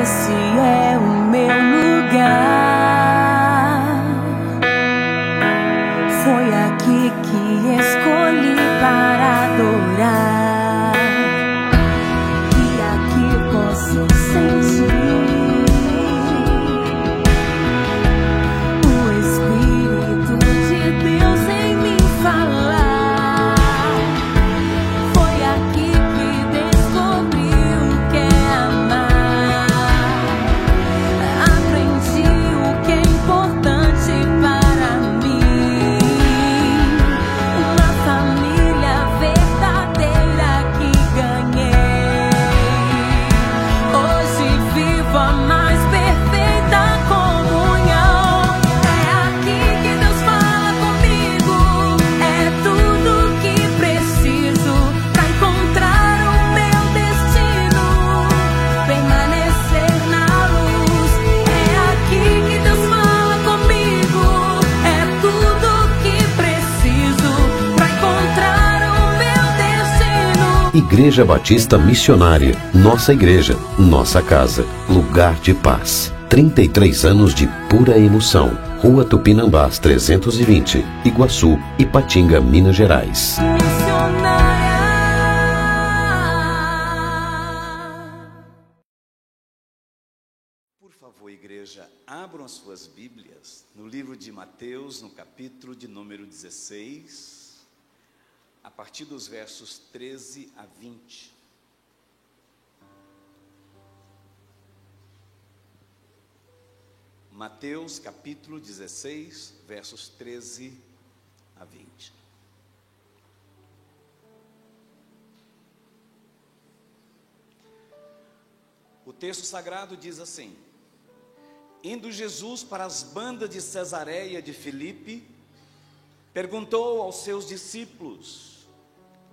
esse é o meu lugar. Foi aqui que escolhi para adorar, e aqui posso sentir o Espírito de Deus em mim falar. Foi aqui que descobri o que é amar. Aprendi o que é importante para mim. Uma família verdadeira que ganhei. Hoje vivo a mais perfeita comunhão. É aqui que Deus fala comigo. É tudo que preciso para encontrar o meu destino, permanecer na luz. É aqui que Deus fala comigo. É tudo que preciso para encontrar o meu destino. Igreja Batista Missionária, nossa igreja, nossa casa, lugar de paz. 33 anos de pura emoção. Rua Tupinambás 320, Iguaçu, Ipatinga, Minas Gerais. Missionária. Por favor, igreja, abram as suas Bíblias no livro de Mateus, no capítulo de número 16, a partir dos versos 13 a 20. Mateus, capítulo 16, versos 13 a 20. O texto sagrado diz assim: Indo Jesus para as bandas de Cesareia de Filipe, perguntou aos seus discípulos: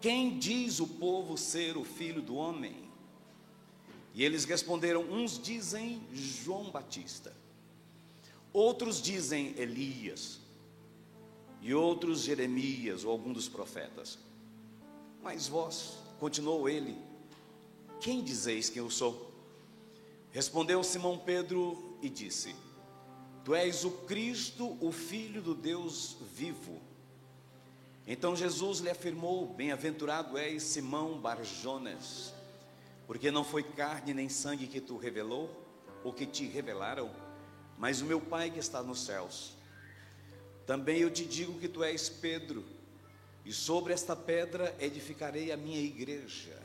Quem diz o povo ser o Filho do Homem? E eles responderam: Uns dizem João Batista, outros dizem Elias, e outros Jeremias ou algum dos profetas. Mas vós, continuou ele, quem dizeis que eu sou? Respondeu Simão Pedro e disse: Tu és o Cristo, o Filho do Deus vivo. Então Jesus lhe afirmou: Bem-aventurado és, Simão Barjonas, porque não foi carne nem sangue que tu revelou, ou que te revelaram, mas o meu Pai que está nos céus. Também eu te digo que tu és Pedro, e sobre esta pedra edificarei a minha igreja,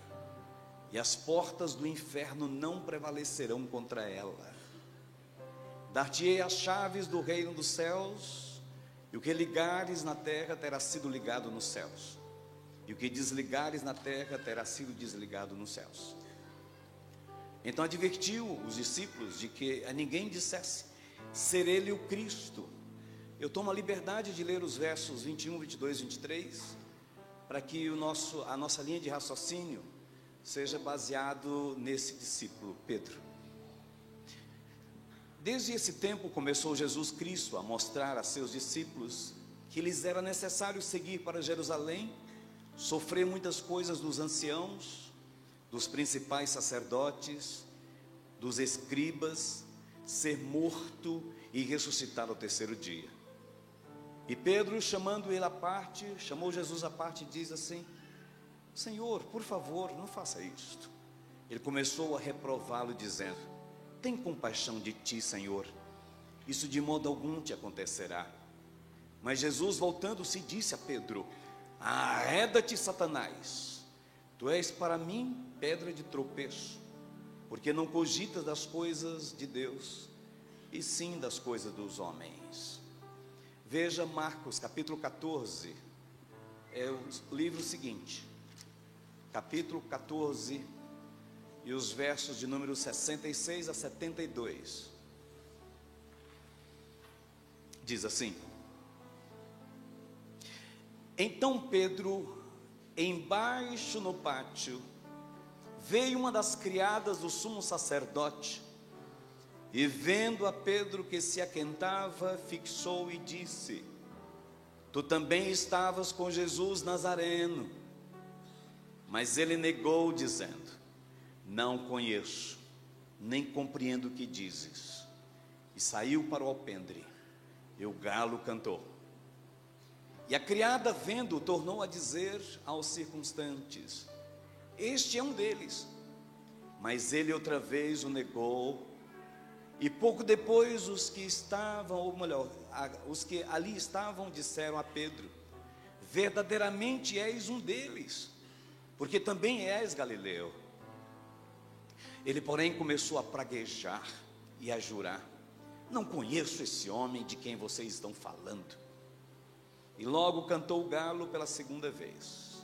e as portas do inferno não prevalecerão contra ela. Dar-te-ei as chaves do reino dos céus, e o que ligares na terra terá sido ligado nos céus, e o que desligares na terra terá sido desligado nos céus. Então advertiu os discípulos de que a ninguém dissesse ser ele o Cristo. Eu tomo a liberdade de ler os versos 21, 22 e 23, para que a nossa linha de raciocínio seja baseado nesse discípulo, Pedro. Desde esse tempo começou Jesus Cristo a mostrar a seus discípulos que lhes era necessário seguir para Jerusalém, sofrer muitas coisas dos anciãos, dos principais sacerdotes, dos escribas, ser morto e ressuscitar ao terceiro dia. E Pedro, chamando ele à parte, chamou Jesus à parte e diz assim: Senhor, por favor, não faça isto. Ele começou a reprová-lo dizendo: Tem compaixão de ti, Senhor, isso de modo algum te acontecerá. Mas Jesus, voltando-se, disse a Pedro: Arreda-te, Satanás, tu és para mim pedra de tropeço, porque não cogitas das coisas de Deus, e sim das coisas dos homens. Veja Marcos capítulo 14, é o livro seguinte, capítulo 14, e os versos de número 66 a 72, diz assim: Então Pedro, embaixo no pátio, veio uma das criadas do sumo sacerdote, e vendo a Pedro que se aquentava, fixou e disse: Tu também estavas com Jesus Nazareno. Mas ele negou, dizendo: Não conheço. nem compreendo o que dizes. E saiu para o alpendre, e o galo cantou. E a criada, vendo, tornou a dizer aos circunstantes: este é um deles. Mas ele outra vez o negou. E pouco depois os que estavam, ou melhor, os que ali estavam, disseram a Pedro: verdadeiramente és um deles, porque também és galileu. Ele, porém, começou a praguejar e a jurar: não conheço esse homem de quem vocês estão falando. E logo cantou o galo pela segunda vez.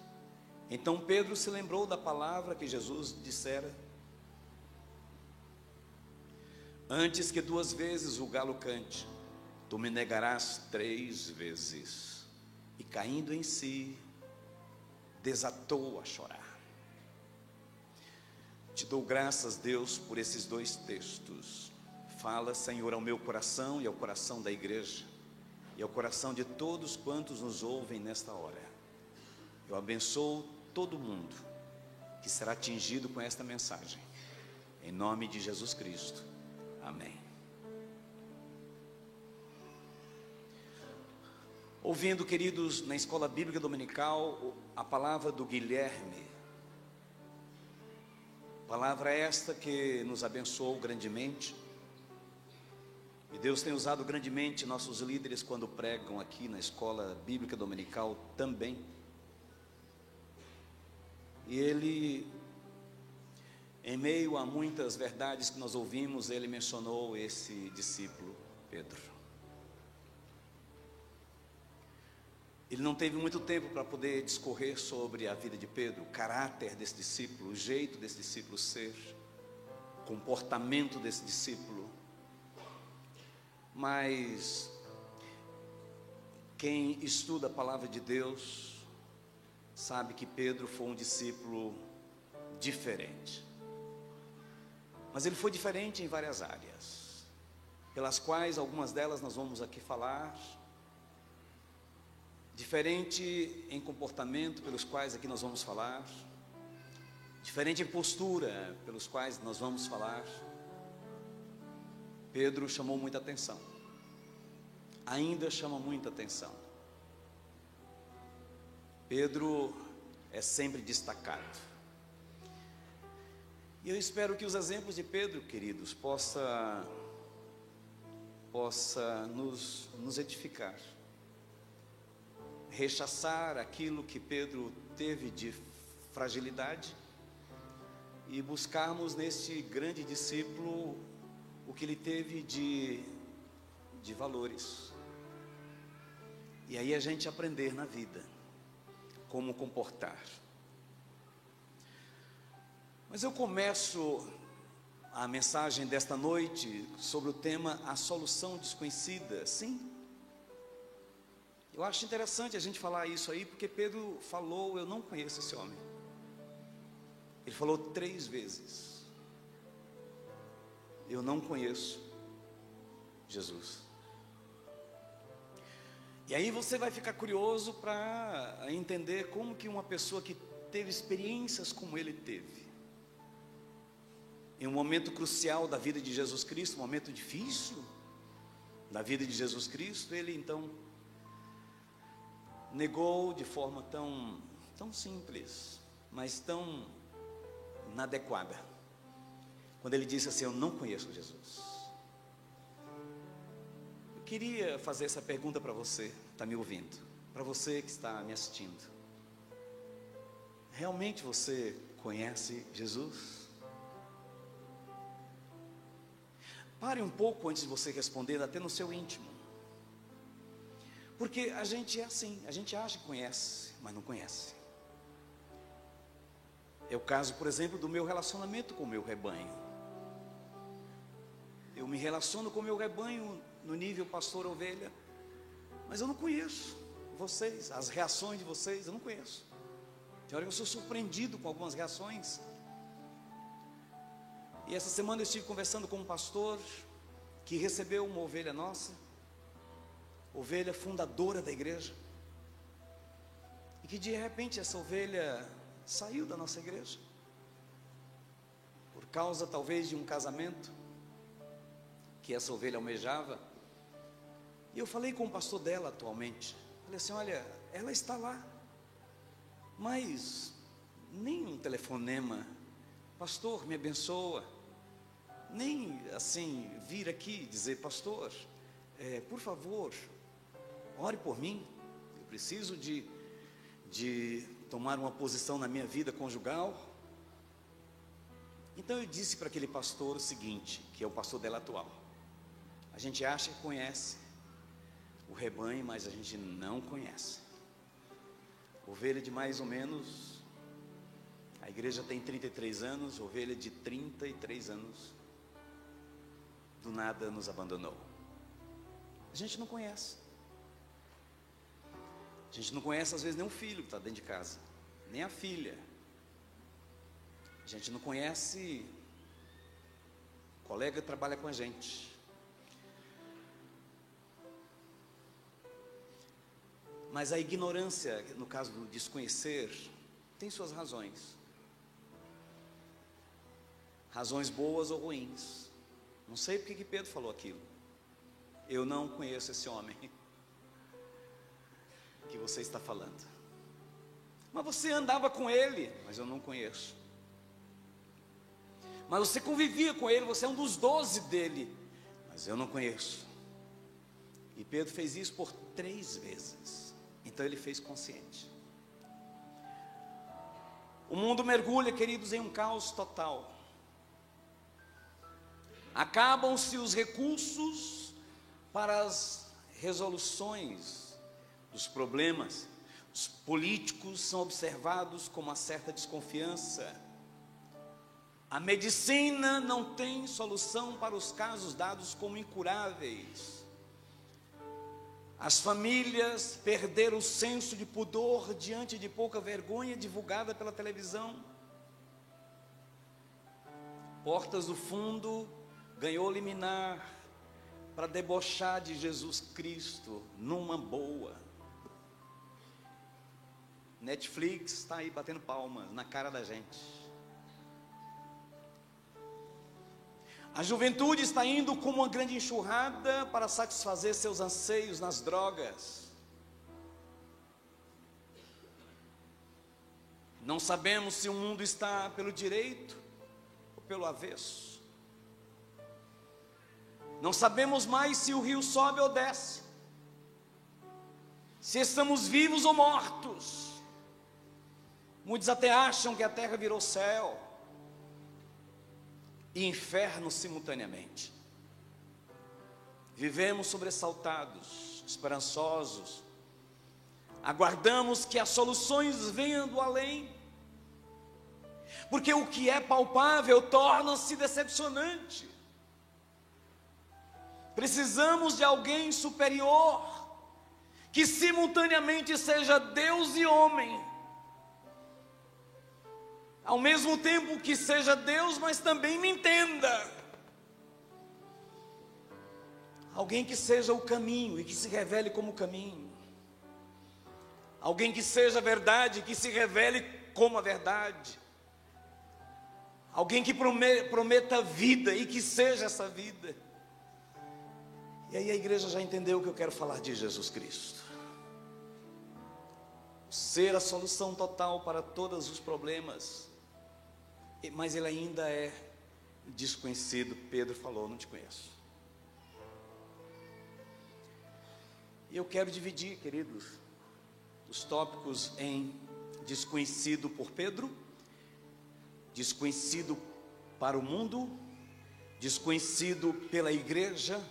Então Pedro se lembrou da palavra que Jesus dissera: antes que 2 vezes o galo cante, tu me negarás 3 vezes. E caindo em si, desatou a chorar. Te dou graças, Deus, por esses 2 textos. Fala, Senhor, ao meu coração e ao coração da igreja, e ao coração de todos quantos nos ouvem nesta hora. Eu abençoo todo mundo que será atingido com esta mensagem, em nome de Jesus Cristo, amém. Ouvindo, queridos, na escola bíblica dominical, a palavra do Guilherme, palavra esta que nos abençoou grandemente. E Deus tem usado grandemente nossos líderes quando pregam aqui na escola bíblica dominical também. E ele, em meio a muitas verdades que nós ouvimos, ele mencionou esse discípulo, Pedro. Ele não teve muito tempo para poder discorrer sobre a vida de Pedro, o caráter desse discípulo, o jeito desse discípulo ser, o comportamento desse discípulo. Mas quem estuda a palavra de Deus sabe que Pedro foi um discípulo diferente. Mas ele foi diferente em várias áreas, pelas quais algumas delas nós vamos aqui falar. Diferente em comportamento, pelos quais aqui nós vamos falar. Diferente em postura, pelos quais nós vamos falar. Pedro chamou muita atenção, ainda chama muita atenção. Pedro é sempre destacado. E eu espero que os exemplos de Pedro, queridos, possa nos edificar, rechaçar aquilo que Pedro teve de fragilidade e buscarmos neste grande discípulo o que ele teve de valores. E aí a gente aprender na vida como comportar. Mas eu começo a mensagem desta noite sobre o tema a solução desconhecida. Sim, eu acho interessante a gente falar isso aí, porque Pedro falou: eu não conheço esse homem. Ele falou 3 vezes: eu não conheço Jesus. E aí você vai ficar curioso para entender como que uma pessoa que teve experiências como ele teve, em um momento crucial da vida de Jesus Cristo, um momento difícil da vida de Jesus Cristo, ele então negou de forma tão simples, mas tão inadequada, quando ele disse assim: eu não conheço Jesus. Eu queria fazer essa pergunta para você que está me ouvindo, para você que está me assistindo. Realmente você conhece Jesus? Pare um pouco antes de você responder, até no seu íntimo. Porque a gente é assim, a gente acha que conhece, mas não conhece. É o caso, por exemplo, do meu relacionamento com o meu rebanho. Eu me relaciono com o meu rebanho no nível pastor ovelha, mas eu não conheço vocês, as reações de vocês, eu não conheço. Tem hora que eu sou surpreendido com algumas reações. E essa semana eu estive conversando com um pastor que recebeu uma ovelha nossa, ovelha fundadora da igreja, e que de repente essa ovelha saiu da nossa igreja, causa talvez de um casamento que essa ovelha almejava. E eu falei com o pastor dela atualmente. Falei assim: olha, ela está lá, mas nem um telefonema, pastor, me abençoa, nem assim vir aqui dizer: pastor, por favor, ore por mim, eu preciso de tomar uma posição na minha vida conjugal. Então eu disse para aquele pastor o seguinte, que é o pastor dela atual: a gente acha que conhece o rebanho, mas a gente não conhece. Ovelha de mais ou menos, a igreja tem 33 anos, ovelha de 33 anos, do nada nos abandonou. A gente não conhece. A gente não conhece às vezes nem o filho que está dentro de casa, nem a filha. A gente não conhece o colega que trabalha com a gente. Mas a ignorância, no caso do desconhecer, tem suas razões. Razões boas ou ruins. Não sei porque que Pedro falou aquilo. Eu não conheço esse homem que você está falando. Mas você andava com ele, mas eu não conheço. Mas você convivia com ele, você é um dos 12 dele, mas eu não conheço. E Pedro fez isso por 3 vezes. Então ele fez consciente. O mundo mergulha, queridos, em um caos total. Acabam-se os recursos para as resoluções dos problemas. Os políticos são observados com uma certa desconfiança. A medicina não tem solução para os casos dados como incuráveis. As famílias perderam o senso de pudor diante de pouca vergonha divulgada pela televisão. Portas do Fundo ganhou liminar para debochar de Jesus Cristo numa boa. Netflix está aí batendo palmas na cara da gente. A juventude está indo como uma grande enxurrada para satisfazer seus anseios nas drogas. Não sabemos se o mundo está pelo direito ou pelo avesso. Não sabemos mais se o rio sobe ou desce, se estamos vivos ou mortos. Muitos até acham que a terra virou céu e inferno simultaneamente. Vivemos sobressaltados, esperançosos, aguardamos que as soluções venham do além, porque o que é palpável torna-se decepcionante. Precisamos de alguém superior, que simultaneamente seja Deus e homem, ao mesmo tempo que seja Deus, mas também me entenda. Alguém que seja o caminho e que se revele como caminho. Alguém que seja a verdade e que se revele como a verdade. Alguém que prometa vida e que seja essa vida. E aí a igreja já entendeu que eu quero falar de Jesus Cristo. Ser a solução total para todos os problemas. Mas ele ainda é desconhecido. Pedro falou: não te conheço. E eu quero dividir, queridos, os tópicos em desconhecido por Pedro, desconhecido para o mundo, desconhecido pela igreja,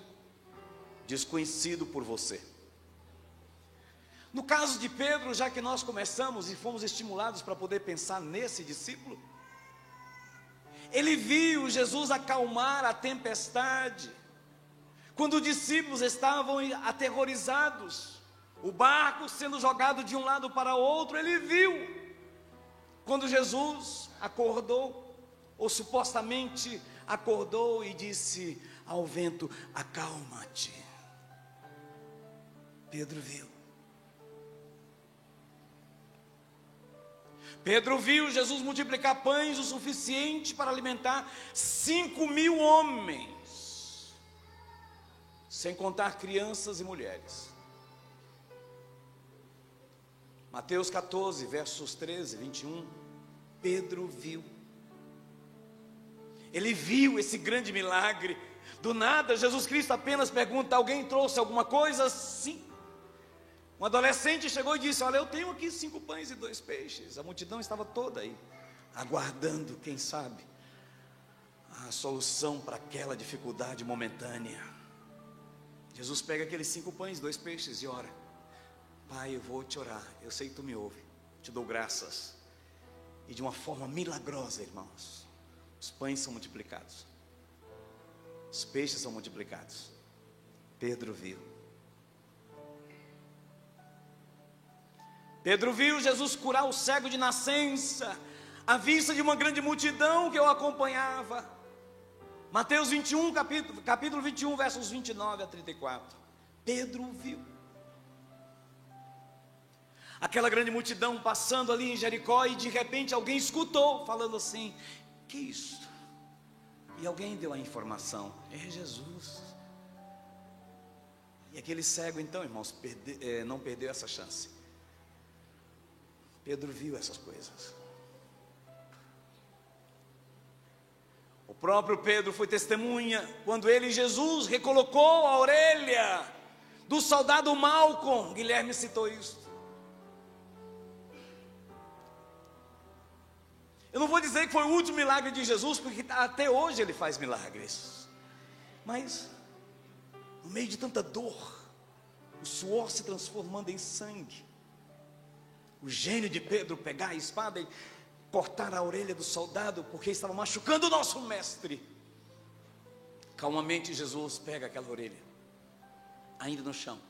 desconhecido por você. No caso de Pedro, já que nós começamos e fomos estimulados para poder pensar nesse discípulo, ele viu Jesus acalmar a tempestade, quando os discípulos estavam aterrorizados, o barco sendo jogado de um lado para outro. Ele viu, quando Jesus acordou, ou supostamente acordou e disse ao vento: acalma-te. Pedro viu. Pedro viu Jesus multiplicar pães o suficiente para alimentar 5.000 homens, sem contar crianças e mulheres. Mateus 14, versos 13, 21, Pedro viu. Ele viu esse grande milagre. Do nada, Jesus Cristo apenas pergunta: alguém trouxe alguma coisa? Sim. Um adolescente chegou e disse: olha, eu tenho aqui 5 pães e 2 peixes. A multidão estava toda aí, aguardando, quem sabe, a solução para aquela dificuldade momentânea. Jesus pega aqueles 5 pães e 2 peixes e ora: Pai, eu vou te orar, eu sei que tu me ouve, te dou graças. E de uma forma milagrosa, irmãos, os pães são multiplicados, os peixes são multiplicados. Pedro viu. Pedro viu Jesus curar o cego de nascença, à vista de uma grande multidão que o acompanhava. Mateus 21, capítulo 21, versos 29 a 34. Pedro viu aquela grande multidão passando ali em Jericó, e de repente alguém escutou, falando assim: que isso? E alguém deu a informação: é Jesus. E aquele cego então, irmãos, não perdeu essa chance. Pedro viu essas coisas. O próprio Pedro foi testemunha quando ele, Jesus, recolocou a orelha do soldado Malcolm. Guilherme citou isso. Eu não vou dizer que foi o último milagre de Jesus, porque até hoje ele faz milagres. Mas, no meio de tanta dor, o suor se transformando em sangue, o gênio de Pedro pegar a espada e cortar a orelha do soldado, porque estava machucando o nosso mestre. Calmamente Jesus pega aquela orelha, ainda no chão,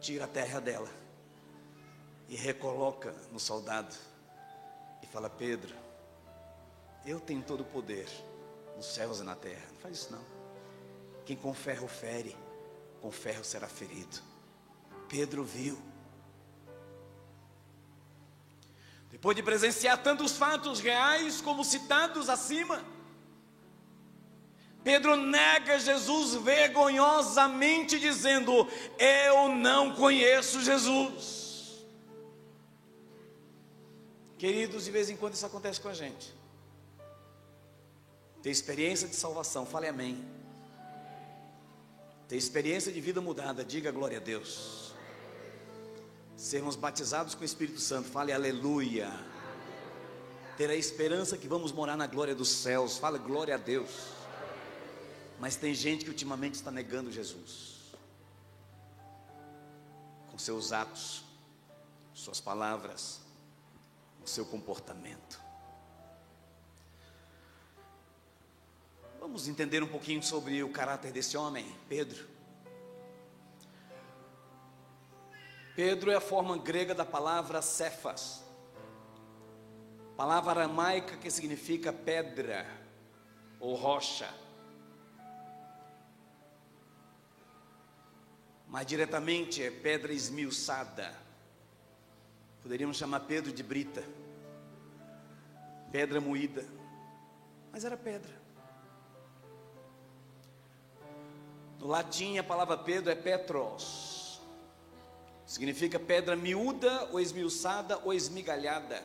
tira a terra dela e recoloca no soldado. E fala: Pedro, eu tenho todo o poder nos céus e na terra. Não faz isso não. Quem com ferro fere, com ferro será ferido. Pedro viu. Depois de presenciar tantos fatos reais como citados acima, Pedro nega Jesus vergonhosamente, dizendo: eu não conheço Jesus. Queridos, de vez em quando isso acontece com a gente. Ter experiência de salvação, fale amém. Ter experiência de vida mudada, diga glória a Deus. Sermos batizados com o Espírito Santo, fale aleluia. Ter a esperança que vamos morar na glória dos céus, fale glória a Deus. Mas tem gente que ultimamente está negando Jesus, com seus atos, suas palavras, o seu comportamento. Vamos entender um pouquinho sobre o caráter desse homem, Pedro. Pedro é a forma grega da palavra Cefas, palavra aramaica que significa pedra ou rocha. Mais diretamente é pedra esmiuçada. Poderíamos chamar Pedro de brita, pedra moída, mas era pedra. No latim a palavra Pedro é Petros, significa pedra miúda ou esmiuçada ou esmigalhada.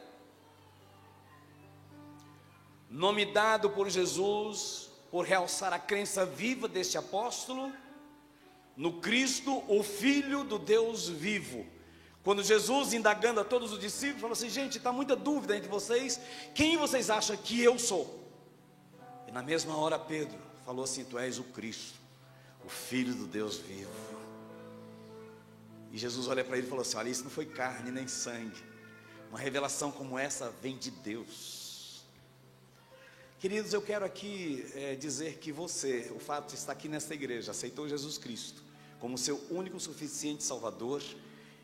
Nome dado por Jesus por realçar a crença viva deste apóstolo no Cristo, o Filho do Deus vivo. Quando Jesus, indagando a todos os discípulos, falou assim: gente, está muita dúvida entre vocês, quem vocês acham que eu sou? E na mesma hora Pedro falou assim: tu és o Cristo, o Filho do Deus vivo. E Jesus olha para ele e falou assim: olha, isso não foi carne nem sangue, uma revelação como essa vem de Deus. Queridos, eu quero aqui dizer que você, o fato de estar aqui nesta igreja, aceitou Jesus Cristo como seu único suficiente Salvador.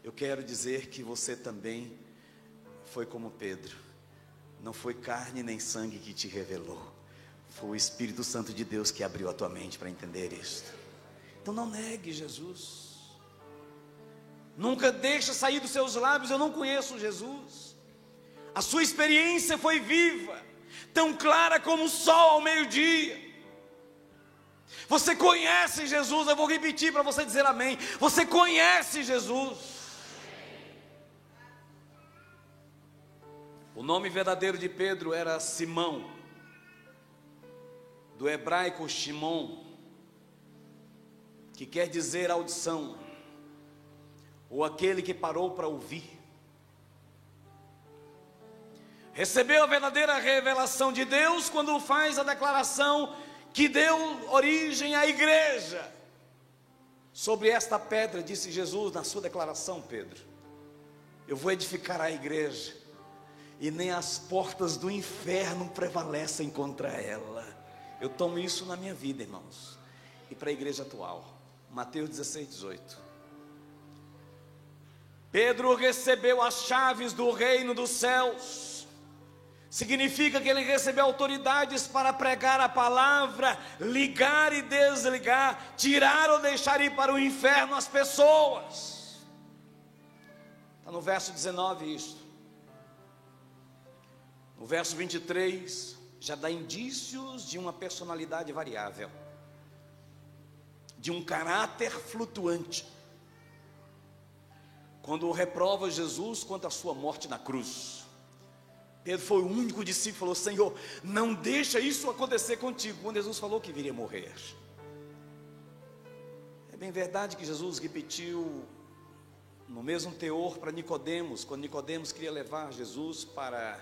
Eu quero dizer que você também foi como Pedro. Não foi carne nem sangue que te revelou, foi o Espírito Santo de Deus que abriu a tua mente para entender isto. Então não negue Jesus. Nunca deixa sair dos seus lábios: eu não conheço Jesus. A sua experiência foi viva, tão clara como o sol ao meio-dia. Você conhece Jesus. Eu vou repetir para você dizer amém. Você conhece Jesus. O nome verdadeiro de Pedro era Simão, do hebraico Shimon, que quer dizer audição, ou aquele que parou para ouvir. Recebeu a verdadeira revelação de Deus quando faz a declaração que deu origem à igreja. Sobre esta pedra, disse Jesus na sua declaração: Pedro, eu vou edificar a igreja, e nem as portas do inferno prevalecem contra ela. Eu tomo isso na minha vida, irmãos, e para a igreja atual. Mateus 16, 18. Pedro recebeu as chaves do reino dos céus. Significa que ele recebeu autoridades para pregar a palavra, ligar e desligar, tirar ou deixar ir para o inferno as pessoas. Está no verso 19 isso. No verso 23, já dá indícios de uma personalidade variável, de um caráter flutuante, quando reprova Jesus quanto à sua morte na cruz. Pedro foi o único discípulo que falou: Senhor, não deixa isso acontecer contigo, quando Jesus falou que viria morrer. É bem verdade que Jesus repetiu no mesmo teor para Nicodemos, quando Nicodemos queria levar Jesus para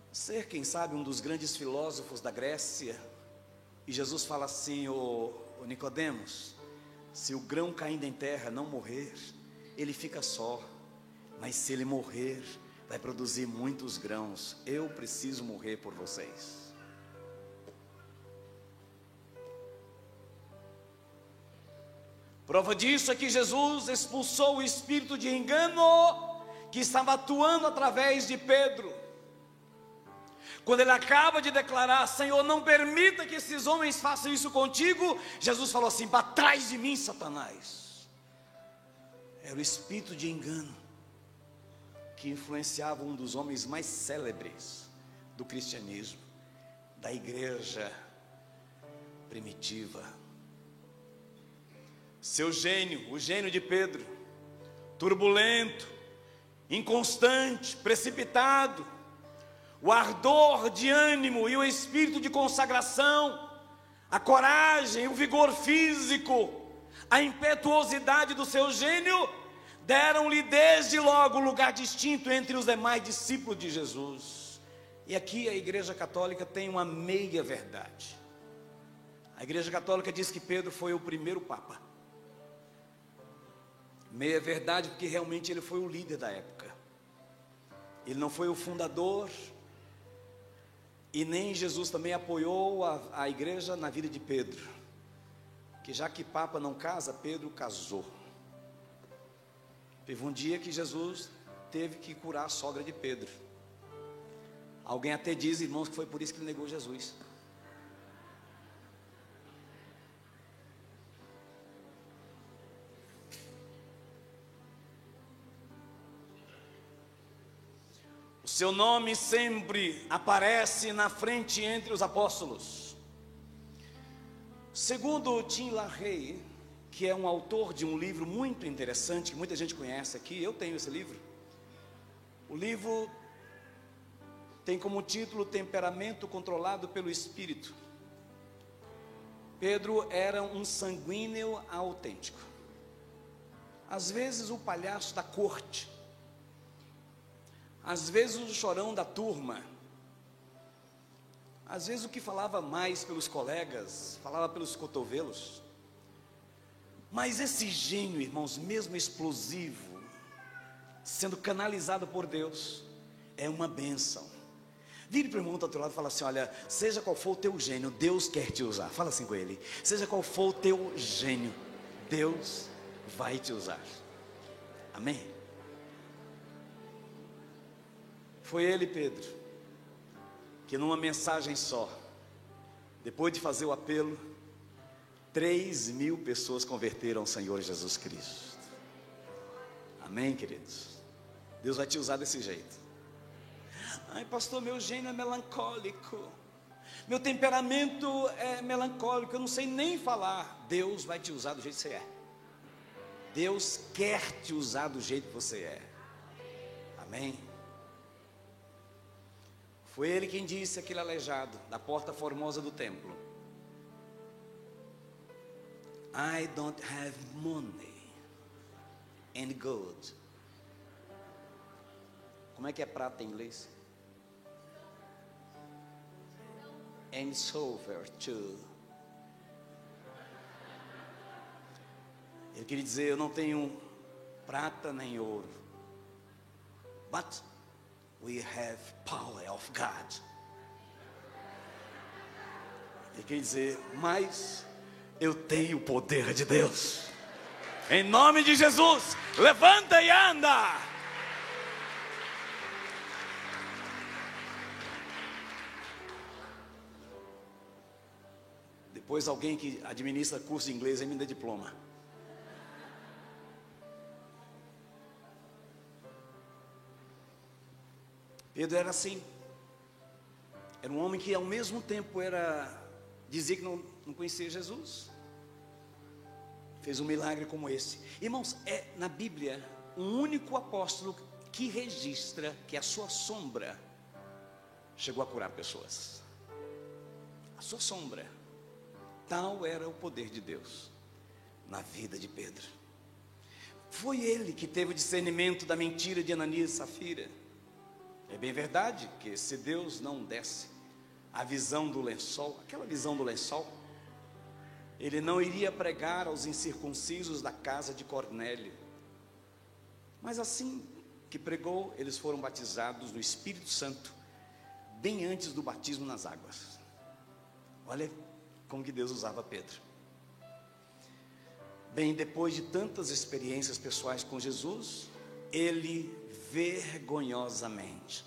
ser, quem sabe, um dos grandes filósofos da Grécia. E Jesus fala assim: ô Nicodemos, se o grão caindo em terra não morrer, ele fica só, mas se ele morrer, vai produzir muitos grãos. Eu preciso morrer por vocês. Prova disso é que Jesus expulsou o espírito de engano que estava atuando através de Pedro. Quando ele acaba de declarar: Senhor, não permita que esses homens façam isso contigo, Jesus falou assim: para trás de mim, Satanás. Era o espírito de engano que influenciava um dos homens mais célebres do cristianismo, da igreja primitiva. Seu gênio, o gênio de Pedro, turbulento, inconstante, precipitado, o ardor de ânimo e o espírito de consagração, a coragem, o vigor físico, a impetuosidade do seu gênio, deram-lhe desde logo lugar distinto entre os demais discípulos de Jesus. E aqui a Igreja Católica tem uma meia verdade. A Igreja Católica diz que Pedro foi o primeiro Papa. Meia verdade, porque realmente ele foi o líder da época. Ele não foi o fundador, e nem Jesus também apoiou a igreja na vida de Pedro, que já que Papa não casa, Pedro casou. Teve um dia que Jesus teve que curar a sogra de Pedro. Alguém até diz, irmãos, que foi por isso que ele negou Jesus. O seu nome sempre aparece na frente entre os apóstolos. Segundo Tim LaHaye, que é um autor de um livro muito interessante, que muita gente conhece aqui, eu tenho esse livro. O livro tem como título Temperamento Controlado pelo Espírito. Pedro era um sanguíneo autêntico. Às vezes o palhaço da corte, às vezes o chorão da turma, às vezes o que falava mais pelos colegas, falava pelos cotovelos. Mas esse gênio, irmãos, mesmo explosivo, sendo canalizado por Deus, é uma bênção. Vire para o irmão do outro lado e fala assim: olha, seja qual for o teu gênio, Deus quer te usar. Fala assim com ele: seja qual for o teu gênio, Deus vai te usar. Amém? Foi ele, Pedro, que numa mensagem só, depois de fazer o apelo, 3.000 pessoas converteram ao Senhor Jesus Cristo. Amém, queridos? Deus vai te usar desse jeito. Ai, pastor, meu gênio é melancólico, meu temperamento é melancólico, eu não sei nem falar. Deus vai te usar do jeito que você é. Deus quer te usar do jeito que você é. Amém? Foi Ele quem disse aquele aleijado da porta formosa do templo: I don't have money and gold. Como é que é prata em inglês? And silver too. Ele queria dizer: eu não tenho prata nem ouro, but we have power of God. Ele queria dizer: mas eu tenho o poder de Deus. Em nome de Jesus, levanta e anda. Depois alguém que administra curso de inglês aí me dê diploma. Pedro era assim. Era um homem que ao mesmo tempo dizia que não conhecia Jesus. Fez um milagre como esse. Irmãos, é na Bíblia um único apóstolo que registra que a sua sombra chegou a curar pessoas. A sua sombra. Tal era o poder de Deus na vida de Pedro. Foi ele que teve o discernimento da mentira de Ananias e Safira. É bem verdade que se Deus não desse a visão do lençol, aquela visão do lençol, ele não iria pregar aos incircuncisos da casa de Cornélio. Mas assim que pregou, eles foram batizados no Espírito Santo, bem antes do batismo nas águas. Olha como que Deus usava Pedro. Bem, depois de tantas experiências pessoais com Jesus, ele vergonhosamente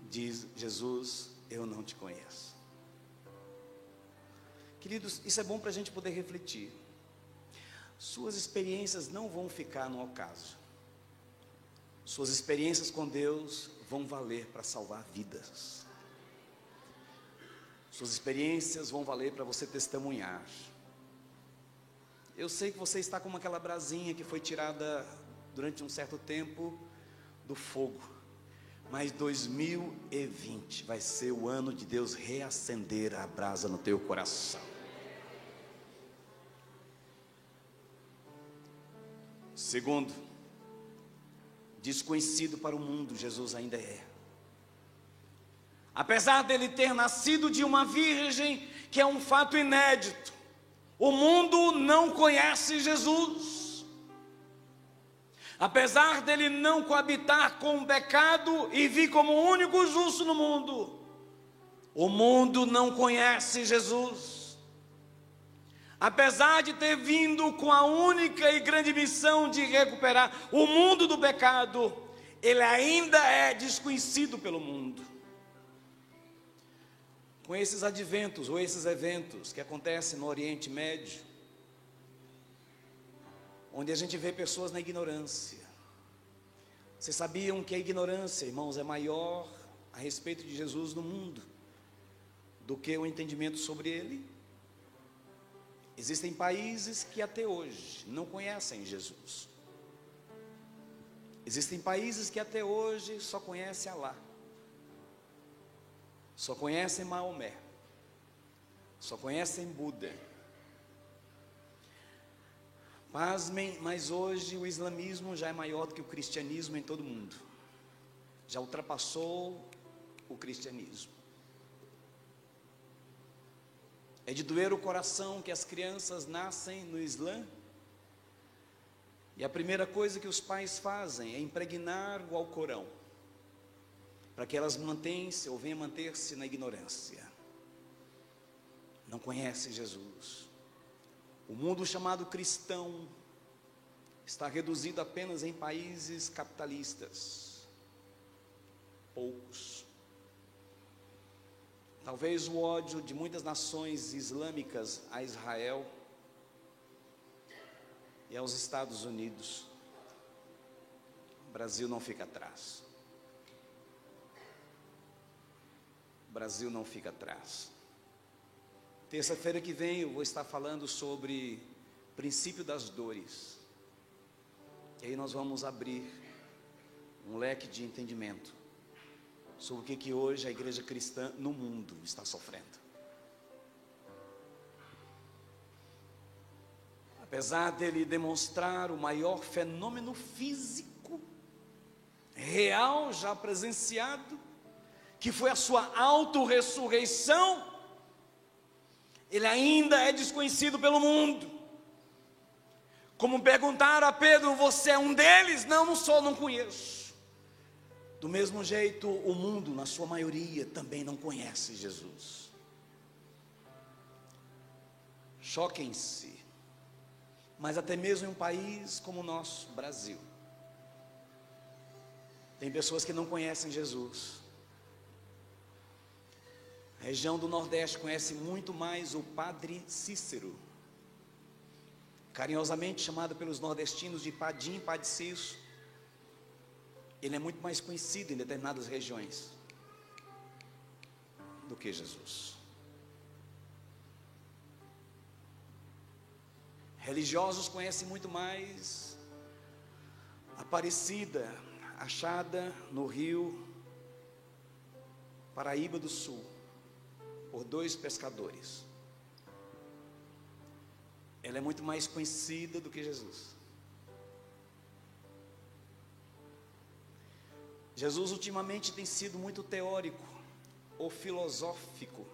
diz: Jesus, eu não te conheço. Queridos, isso é bom para a gente poder refletir. Suas experiências não vão ficar no acaso. Suas experiências com Deus vão valer para salvar vidas. Suas experiências vão valer para você testemunhar. Eu sei que você está como aquela brasinha que foi tirada durante um certo tempo do fogo. Mas 2020 vai ser o ano de Deus reacender a brasa no teu coração. Segundo, desconhecido para o mundo, Jesus ainda é. Apesar dele ter nascido de uma virgem, que é um fato inédito, o mundo não conhece Jesus. Apesar dele não coabitar com o pecado e vir como o único justo no mundo, o mundo não conhece Jesus. Apesar de ter vindo com a única e grande missão de recuperar o mundo do pecado, ele ainda é desconhecido pelo mundo. Com esses adventos ou esses eventos que acontecem no Oriente Médio, onde a gente vê pessoas na ignorância. Vocês sabiam que a ignorância, irmãos, é maior a respeito de Jesus no mundo do que o entendimento sobre ele? Existem países que até hoje não conhecem Jesus. Existem países que até hoje só conhecem Alá. Só conhecem Maomé, só conhecem Buda. Pasmem, mas hoje o islamismo já é maior do que o cristianismo em todo o mundo. Já ultrapassou o cristianismo. É de doer o coração que as crianças nascem no Islã e a primeira coisa que os pais fazem é impregnar o Alcorão, para que elas mantenham-se ou venham manter-se na ignorância. Não conhecem Jesus. O mundo chamado cristão está reduzido apenas em países capitalistas. Poucos. Talvez o ódio de muitas nações islâmicas a Israel e aos Estados Unidos O Brasil não fica atrás. O Brasil não fica atrás. Terça-feira que vem eu vou estar falando sobre o princípio das dores. E aí nós vamos abrir um leque de entendimento sobre o que hoje a igreja cristã no mundo está sofrendo. Apesar dele demonstrar o maior fenômeno físico, real, já presenciado, que foi a sua autorressurreição, ele ainda é desconhecido pelo mundo. Como perguntaram a Pedro: você é um deles? Não, não sou, não conheço. Do mesmo jeito, o mundo, na sua maioria, também não conhece Jesus. Choquem-se, mas até mesmo em um país como o nosso, Brasil, tem pessoas que não conhecem Jesus. A região do Nordeste conhece muito mais o Padre Cícero, carinhosamente chamado pelos nordestinos de Padim, Padre Cícero. Ele é muito mais conhecido em determinadas regiões do que Jesus. Religiosos conhecem muito mais Aparecida, achada no rio Paraíba do Sul, por 2 pescadores. Ela é muito mais conhecida do que Jesus. Jesus ultimamente tem sido muito teórico ou filosófico.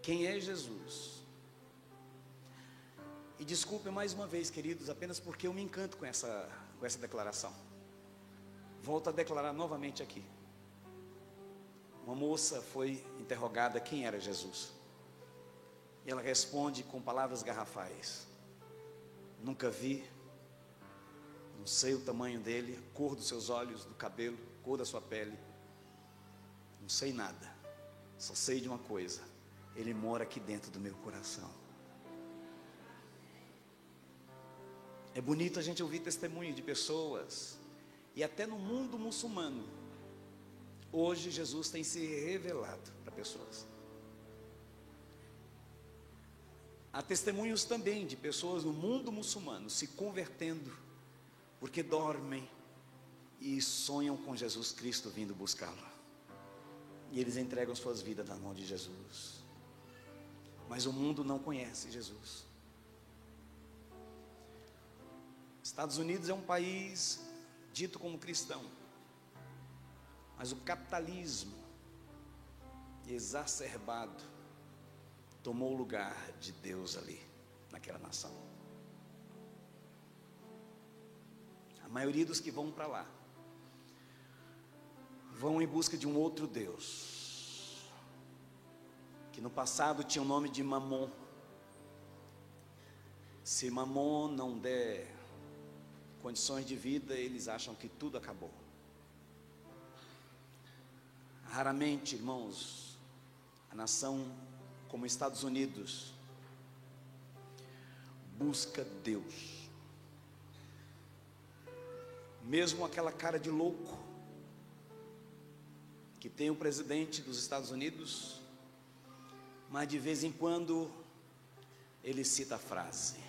Quem é Jesus? E desculpe mais uma vez, queridos, apenas porque eu me encanto com essa declaração. Volto a declarar novamente aqui. Uma moça foi interrogada quem era Jesus. E ela responde com palavras garrafais: nunca vi, não sei o tamanho dele, a cor dos seus olhos, do cabelo, cor da sua pele, não sei nada, só sei de uma coisa: ele mora aqui dentro do meu coração. É bonito a gente ouvir testemunho de pessoas, e até no mundo muçulmano, hoje Jesus tem se revelado para pessoas. Há testemunhos também de pessoas no mundo muçulmano se convertendo, porque dormem e sonham com Jesus Cristo vindo buscá-lo. E eles entregam suas vidas na mão de Jesus. Mas o mundo não conhece Jesus. Estados Unidos é um país dito como cristão, mas o capitalismo exacerbado tomou o lugar de Deus ali, naquela nação. A maioria dos que vão para lá vão em busca de um outro Deus, que no passado tinha o nome de Mamon. Se Mamon não der condições de vida, eles acham que tudo acabou. Raramente, irmãos, a nação como Estados Unidos busca Deus. Mesmo aquela cara de louco que tem o presidente dos Estados Unidos, mas de vez em quando ele cita a frase: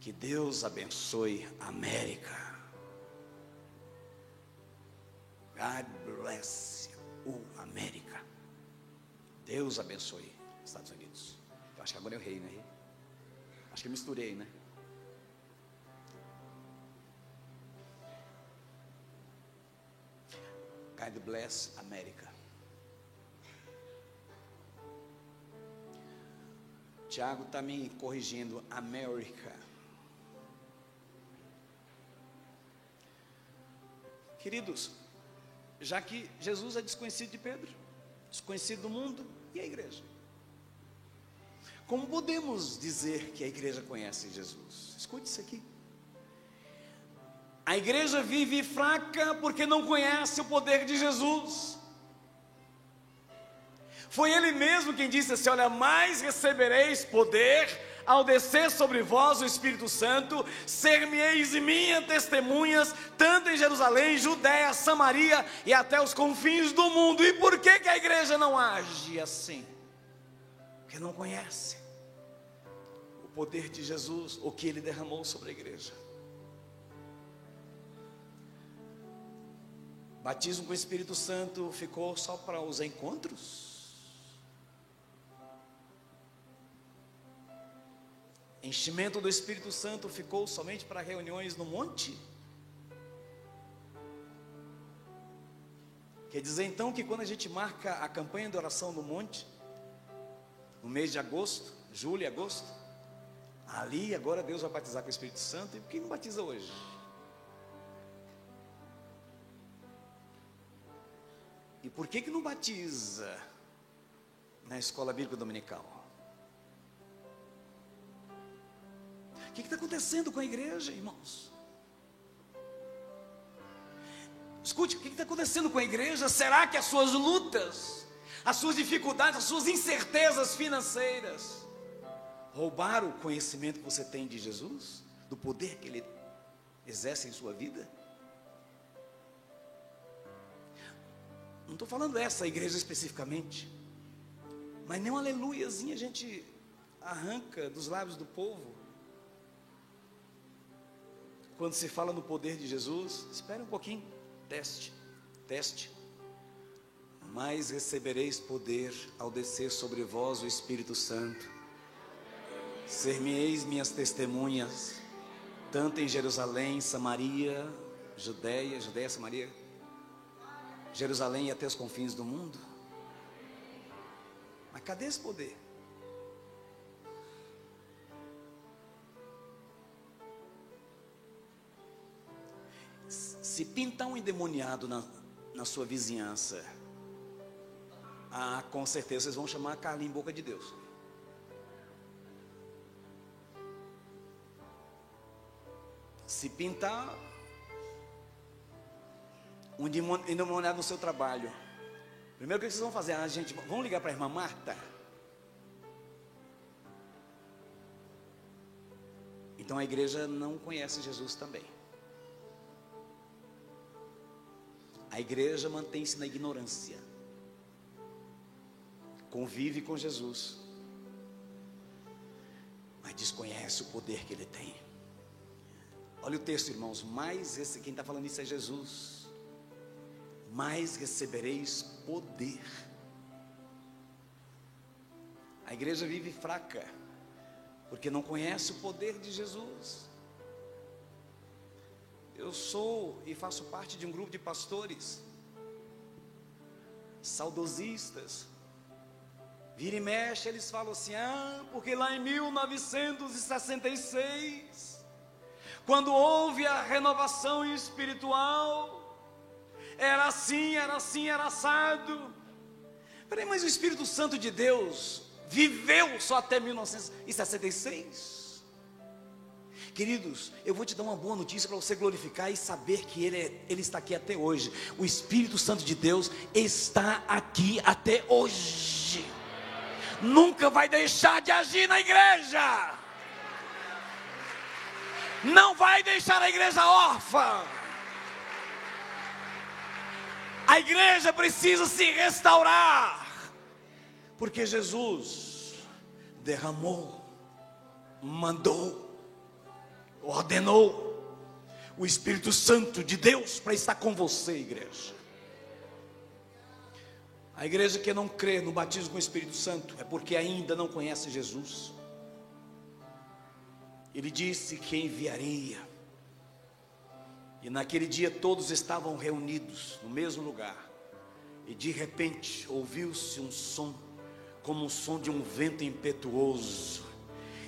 que Deus abençoe a América. God bless o América. Deus abençoe os Estados Unidos. Eu acho que agora eu errei, né? Acho que eu misturei, né? God bless América. Tiago está me corrigindo. América. Queridos, já que Jesus é desconhecido de Pedro, desconhecido do mundo, e a igreja? Como podemos dizer que a igreja conhece Jesus? Escute isso aqui. A igreja vive fraca porque não conhece o poder de Jesus. Foi Ele mesmo quem disse assim: olha, mais recebereis poder ao descer sobre vós o Espírito Santo, ser-me-eis minhas testemunhas, tanto em Jerusalém, Judéia, Samaria e até os confins do mundo. E por que a igreja não age assim? Porque não conhece o poder de Jesus, o que Ele derramou sobre a igreja. Batismo com o Espírito Santo ficou só para os encontros? Enchimento do Espírito Santo ficou somente para reuniões no monte? Quer dizer então que quando a gente marca a campanha de oração no monte, no mês de agosto, julho e agosto, ali agora Deus vai batizar com o Espírito Santo, e por que não batiza hoje? E por que não batiza na escola bíblica dominical? O que está acontecendo com a igreja, irmãos? Escute, o que está acontecendo com a igreja? Será que as suas lutas, as suas dificuldades, as suas incertezas financeiras roubaram o conhecimento que você tem de Jesus? Do poder que Ele exerce em sua vida? Não estou falando essa igreja especificamente, mas nem um aleluiazinho a gente arranca dos lábios do povo. Quando se fala no poder de Jesus, espere um pouquinho, teste. Mas recebereis poder ao descer sobre vós o Espírito Santo. Ser-me-eis minhas testemunhas, tanto em Jerusalém, Samaria, Judéia, Samaria, Jerusalém e até os confins do mundo. Mas cadê esse poder? Se pintar um endemoniado na sua vizinhança, com certeza vocês vão chamar a Carlinhos Boca de Deus. Se pintar um endemoniado no seu trabalho, primeiro o que vocês vão fazer? Gente, vamos ligar para a irmã Marta? Então a igreja não conhece Jesus também. A igreja mantém-se na ignorância, convive com Jesus, mas desconhece o poder que Ele tem. Olha o texto, irmãos, quem está falando isso é Jesus. Mais recebereis poder. A igreja vive fraca, porque não conhece o poder de Jesus. Eu sou e faço parte de um grupo de pastores saudosistas. Vira e mexe, eles falam assim: porque lá em 1966, quando houve a renovação espiritual, era assim, era assado. Peraí, mas o Espírito Santo de Deus viveu só até 1966? Queridos, eu vou te dar uma boa notícia para você glorificar e saber que Ele está aqui até hoje. O Espírito Santo de Deus está aqui até hoje. Nunca vai deixar de agir na igreja. Não vai deixar a igreja órfã. A igreja precisa se restaurar, porque Jesus derramou, mandou, ordenou o Espírito Santo de Deus para estar com você, igreja. A igreja que não crê no batismo com o Espírito Santo é porque ainda não conhece Jesus. Ele disse que enviaria, e naquele dia todos estavam reunidos no mesmo lugar, e de repente ouviu-se um som, como o som de um vento impetuoso,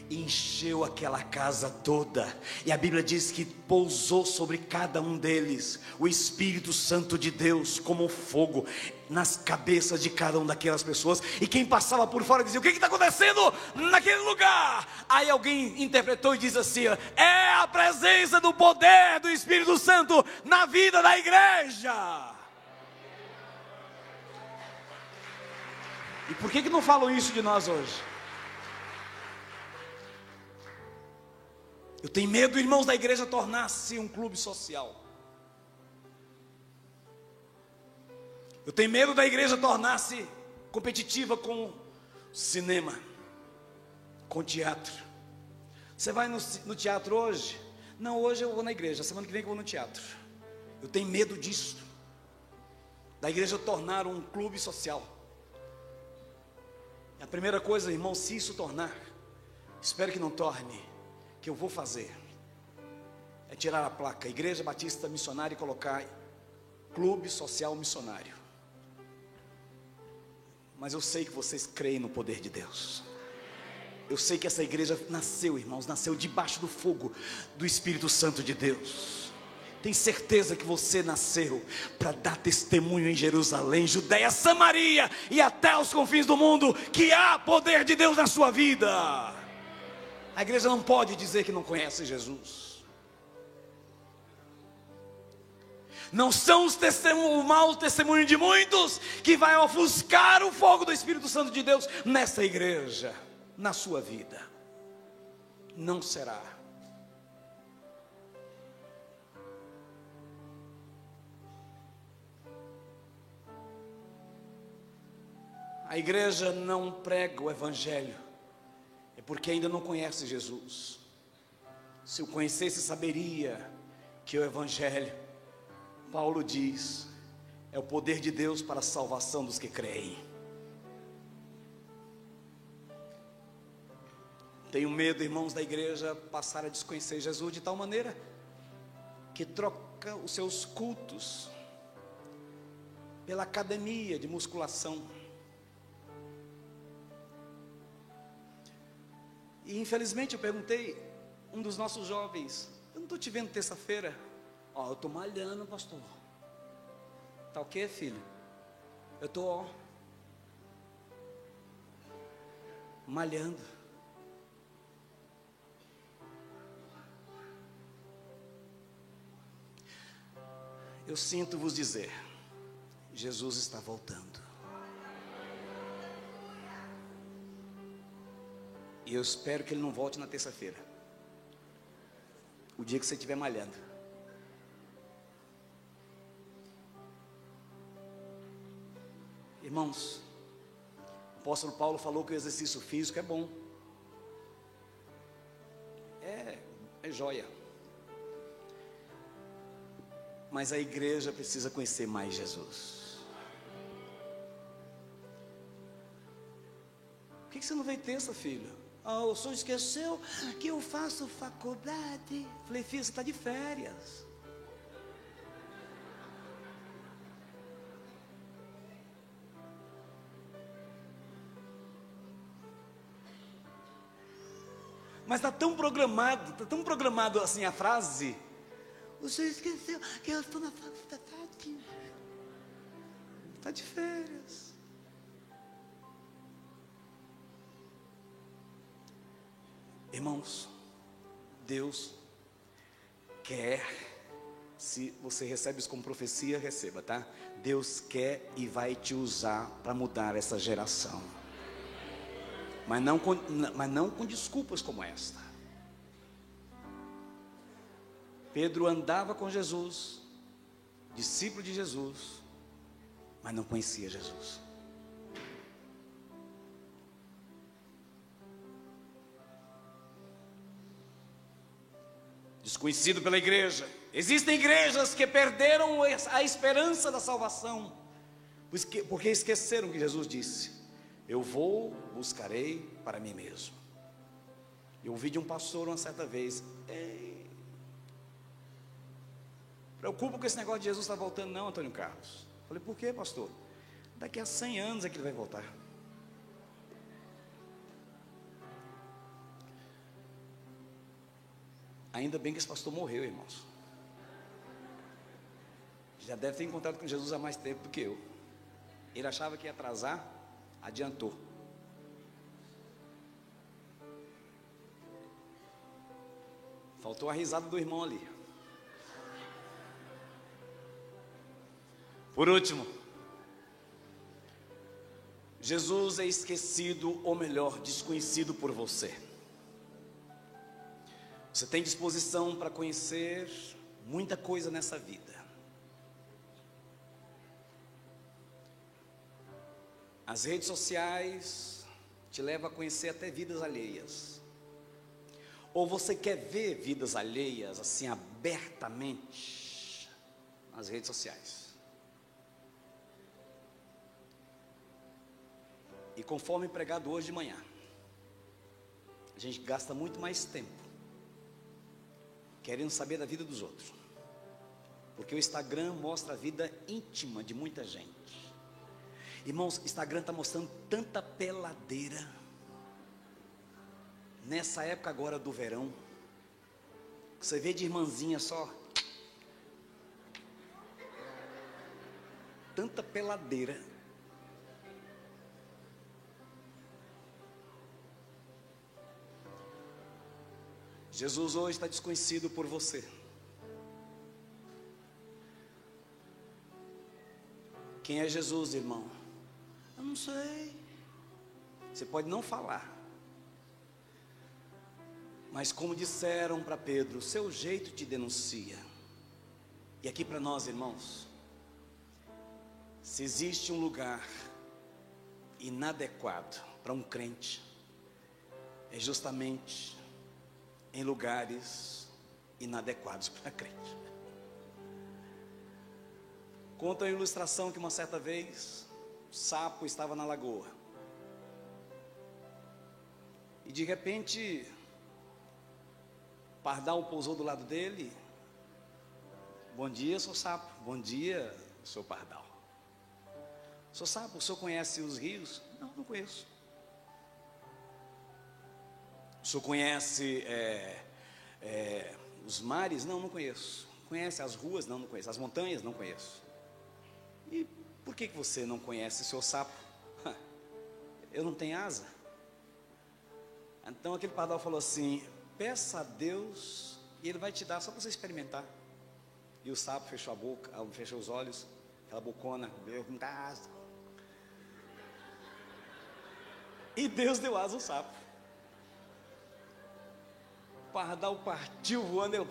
encheu aquela casa toda, e a Bíblia diz que pousou sobre cada um deles o Espírito Santo de Deus como fogo nas cabeças de cada uma daquelas pessoas, e quem passava por fora dizia: o que está acontecendo naquele lugar? Aí alguém interpretou e diz assim: é a presença do poder do Espírito Santo na vida da igreja. E por que não falam isso de nós hoje? tenho medo, irmãos, da igreja tornar-se um clube social. Eu tenho medo da igreja tornar-se competitiva com cinema, com teatro. Você vai no teatro hoje? Não, hoje eu vou na igreja, semana que vem eu vou no teatro. Eu tenho medo disso, da igreja tornar um clube social. E a primeira coisa, irmão, se isso tornar, espero que não torne, que eu vou fazer, é tirar a placa Igreja Batista Missionária e colocar Clube Social Missionário. Mas eu sei que vocês creem no poder de Deus. Eu sei que essa igreja nasceu, irmãos, nasceu debaixo do fogo do Espírito Santo de Deus. Tenho certeza que você nasceu para dar testemunho em Jerusalém, Judeia, Samaria e até os confins do mundo, que há poder de Deus na sua vida. A igreja não pode dizer que não conhece Jesus. Não são o mau testemunho de muitos que vai ofuscar o fogo do Espírito Santo de Deus nessa igreja, na sua vida. Não será. A igreja não prega o evangelho, é porque ainda não conhece Jesus. Se o conhecesse, saberia que o evangelho, Paulo diz, é o poder de Deus para a salvação dos que creem. Tenho medo, irmãos da igreja, passar a desconhecer Jesus de tal maneira que troca os seus cultos pela academia de musculação. E infelizmente eu perguntei, um dos nossos jovens, eu não estou te vendo terça-feira. Ó, eu estou malhando, pastor. Tá o quê, filho? Eu estou malhando. Eu sinto vos dizer, Jesus está voltando. E eu espero que Ele não volte na terça-feira, o dia que você estiver malhando. Irmãos, o apóstolo Paulo falou que o exercício físico é bom. É joia. Mas a igreja precisa conhecer mais Jesus. Por que você não veio terça, filho? Ah, o senhor esqueceu que eu faço faculdade. Falei, filho, você está de férias. Mas está tão programado assim a frase. O senhor esqueceu que eu estou na faculdade. Está de férias. Irmãos, Deus quer, se você recebe isso como profecia, receba, tá? Deus quer e vai te usar para mudar essa geração. Mas não com desculpas como esta. Pedro andava com Jesus, discípulo de Jesus, mas não conhecia Jesus. Desconhecido pela igreja. Existem igrejas que perderam a esperança da salvação, porque esqueceram que Jesus disse: eu vou, buscarei para mim mesmo. Eu ouvi de um pastor uma certa vez: preocupa com esse negócio de Jesus estar voltando não, Antônio Carlos. Falei, por quê, pastor? Daqui a 100 anos é que ele vai voltar. Ainda bem que esse pastor morreu, irmãos. Já deve ter encontrado com Jesus há mais tempo do que eu. Ele achava que ia atrasar, adiantou. Faltou a risada do irmão ali. Por último, Jesus é esquecido, ou melhor, desconhecido por você. Você tem disposição para conhecer muita coisa nessa vida. As redes sociais te levam a conhecer até vidas alheias. Ou você quer ver vidas alheias assim abertamente nas redes sociais. E conforme pregado hoje de manhã, a gente gasta muito mais tempo querendo saber da vida dos outros, porque o Instagram mostra a vida íntima de muita gente. Irmãos, o Instagram está mostrando tanta peladeira nessa época agora do verão. Você vê de irmãzinha só, tanta peladeira. Jesus hoje está desconhecido por você. Quem é Jesus, irmão? Eu não sei. Você pode não falar, mas como disseram para Pedro, o seu jeito te denuncia. E aqui para nós, irmãos, se existe um lugar inadequado para um crente, é justamente em lugares inadequados para crente. Conta a ilustração que uma certa vez o sapo estava na lagoa e de repente o pardal pousou do lado dele. Bom dia, seu sapo. Bom dia, seu pardal. Seu sapo, o senhor conhece os rios? Não, não conheço. O senhor conhece os mares? Não, não conheço. Conhece as ruas? Não, não conheço. As montanhas? Não conheço. E por que você não conhece, seu sapo? Eu não tenho asa. Então aquele pardal falou assim: peça a Deus e Ele vai te dar só para você experimentar. E o sapo fechou a boca, fechou os olhos, aquela bocona, meu, não dá asa. E Deus deu asa ao sapo. O pardal partiu voando, ele...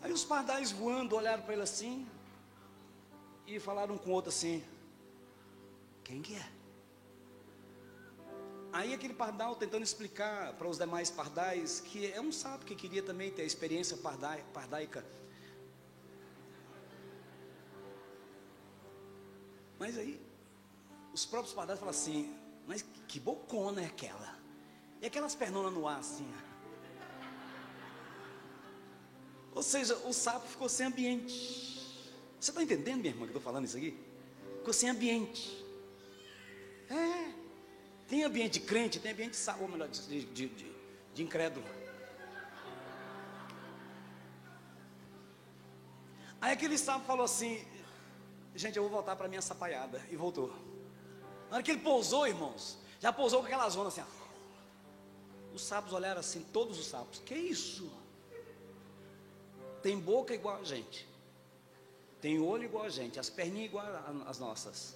Aí os pardais voando olharam para ele assim e falaram um com o outro assim: quem que é? Aí aquele pardal tentando explicar para os demais pardais que é um sapo que queria também ter a experiência pardaica. Mas aí os próprios pardais falam assim: mas que bocona é aquela? E aquelas pernonas no ar assim. Ou seja, o sapo ficou sem ambiente. Você está entendendo, minha irmã, que eu estou falando isso aqui? Ficou sem ambiente. Tem ambiente de crente, tem ambiente de sapo, ou melhor, de incrédulo. Aí aquele sapo falou assim: gente, eu vou voltar para minha sapaiada. E voltou. Na hora que ele pousou, irmãos, já pousou com aquela zona assim, ó. Os sapos olharam assim, todos os sapos: que isso? Tem boca igual a gente, tem olho igual a gente, as perninhas igual às nossas,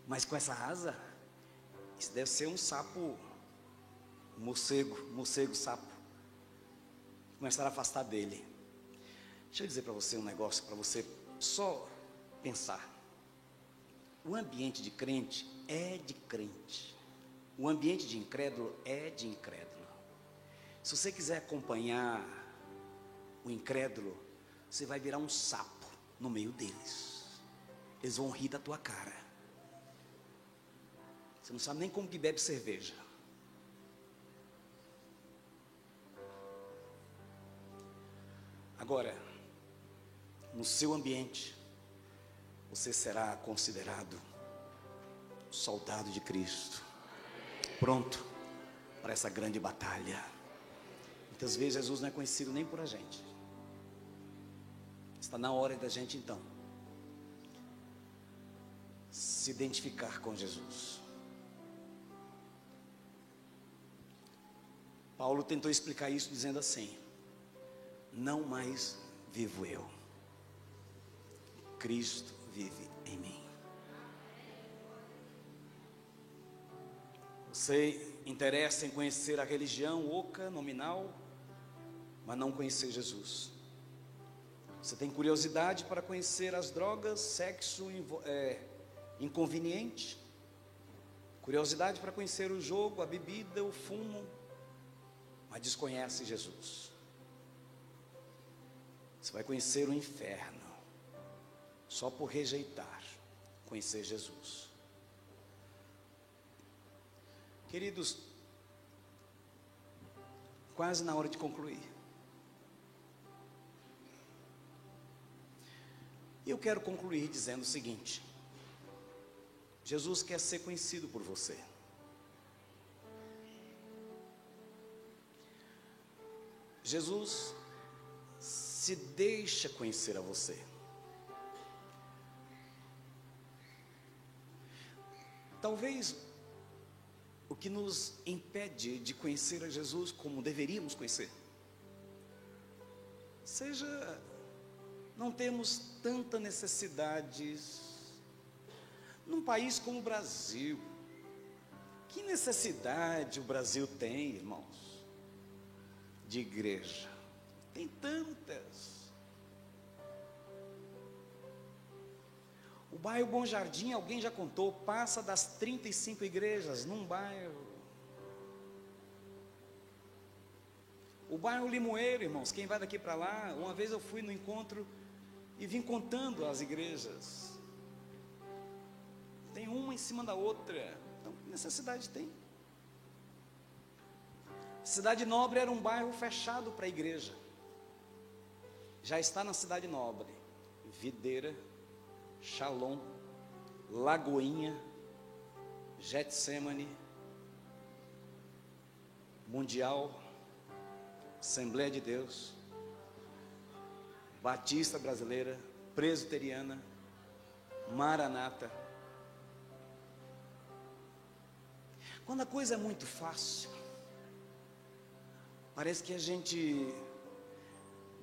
mas com essa asa, isso deve ser um sapo, morcego sapo. Começaram a afastar dele. Deixa eu dizer para você um negócio, para você só pensar. O ambiente de crente é de crente, o ambiente de incrédulo é de incrédulo. Se você quiser acompanhar o incrédulo, você vai virar um sapo no meio deles. Eles vão rir da tua cara. Você não sabe nem como que bebe cerveja. Agora, no seu ambiente, você será considerado soldado de Cristo, pronto para essa grande batalha. Muitas vezes Jesus não é conhecido nem por a gente. Está na hora da gente então se identificar com Jesus. Paulo tentou explicar isso dizendo assim: não mais vivo eu, Cristo vive em mim. Você interessa em conhecer a religião oca, nominal, mas não conhecer Jesus. Você tem curiosidade para conhecer as drogas, sexo inconveniente, curiosidade para conhecer o jogo, a bebida, o fumo, mas desconhece Jesus. Você vai conhecer o inferno só por rejeitar conhecer Jesus. Queridos, quase na hora de concluir. E eu quero concluir dizendo o seguinte: Jesus quer ser conhecido por você. Jesus se deixa conhecer a você. Talvez o que nos impede de conhecer a Jesus como deveríamos conhecer seja não temos tanta necessidade num país como o Brasil. Que necessidade o Brasil tem, irmãos, de igreja? Tem tantas. O bairro Bom Jardim, alguém já contou, passa das 35 igrejas num bairro. O bairro Limoeiro, irmãos, quem vai daqui para lá, uma vez eu fui no encontro e vim contando as igrejas. Tem uma em cima da outra. Então, que necessidade tem? Cidade Nobre era um bairro fechado para a igreja. Já está na Cidade Nobre. Videira, Shalom, Lagoinha, Getsemane, Mundial, Assembleia de Deus, Batista Brasileira, Presbiteriana, Maranata. Quando a coisa é muito fácil, parece que a gente,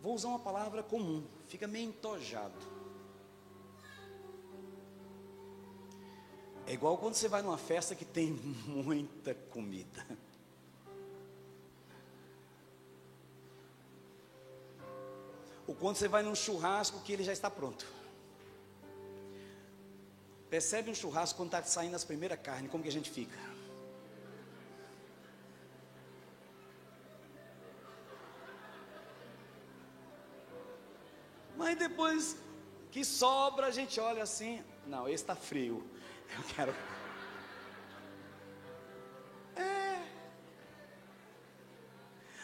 vou usar uma palavra comum, fica meio entojado. É igual quando você vai numa festa que tem muita comida. Ou quando você vai num churrasco que ele já está pronto. Percebe um churrasco quando está saindo as primeiras carnes, como que a gente fica? Mas depois que sobra, a gente olha assim, não, esse está frio. Eu quero.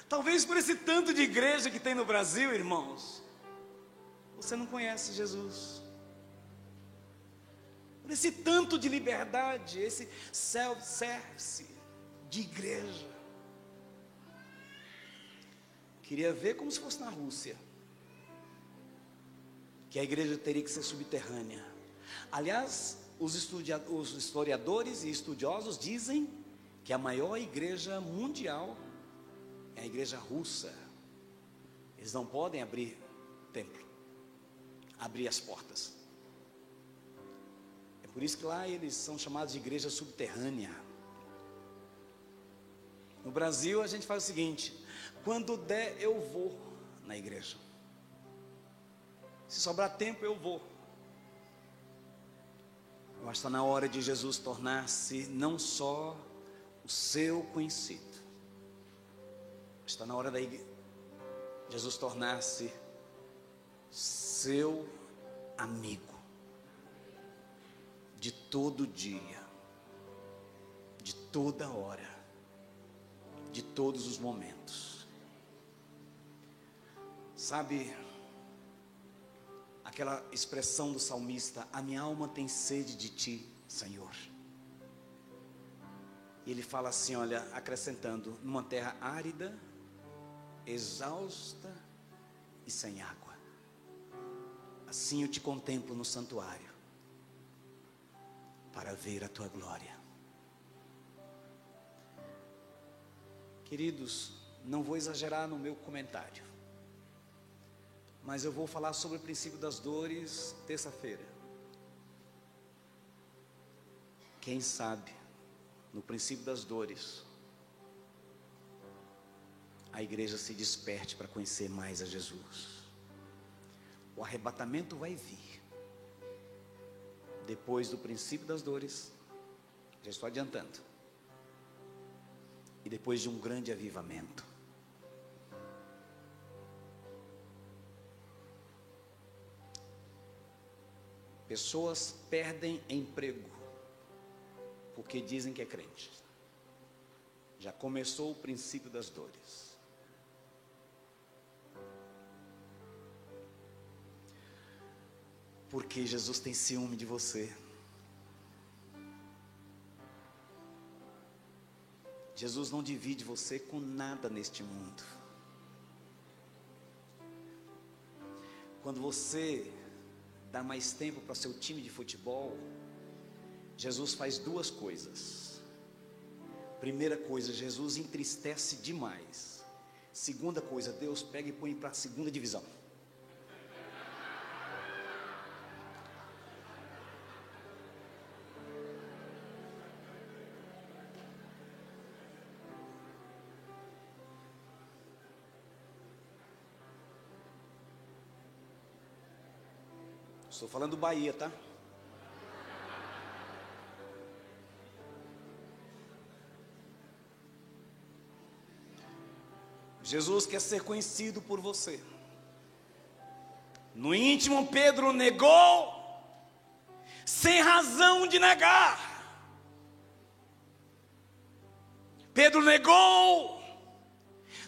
Talvez por esse tanto de igreja que tem no Brasil, irmãos, você não conhece Jesus. Por esse tanto de liberdade, esse self-service de igreja. Queria ver como se fosse na Rússia, que a igreja teria que ser subterrânea. Aliás, os historiadores e estudiosos dizem que a maior igreja mundial é a igreja russa. Eles não podem abrir templo, abrir as portas. É por isso que lá eles são chamados de igreja subterrânea. No Brasil a gente faz o seguinte: quando der eu vou na igreja. Se sobrar tempo eu vou. Eu acho que está na hora de Jesus tornar-se não só o seu conhecido. Está na hora de Jesus tornar-se seu amigo. De todo dia. De toda hora. De todos os momentos. Sabe aquela expressão do salmista: a minha alma tem sede de ti, Senhor. E ele fala assim, olha, acrescentando: numa terra árida, exausta e sem água, assim eu te contemplo no santuário, para ver a tua glória. Queridos, não vou exagerar no meu comentário, mas eu vou falar sobre o princípio das dores terça-feira. Quem sabe no princípio das dores, a igreja se desperte para conhecer mais a Jesus. O arrebatamento vai vir depois do princípio das dores, já estou adiantando, e depois de um grande avivamento. Pessoas perdem emprego porque dizem que é crente. Já começou o princípio das dores. Porque Jesus tem ciúme de você. Jesus não divide você com nada neste mundo. Quando você dá mais tempo para seu time de futebol, Jesus faz duas coisas. Primeira coisa, Jesus entristece demais. Segunda coisa, Deus pega e põe para a segunda divisão. Estou falando do Bahia, tá? Jesus quer ser conhecido por você. No íntimo, Pedro negou, sem razão de negar. Pedro negou,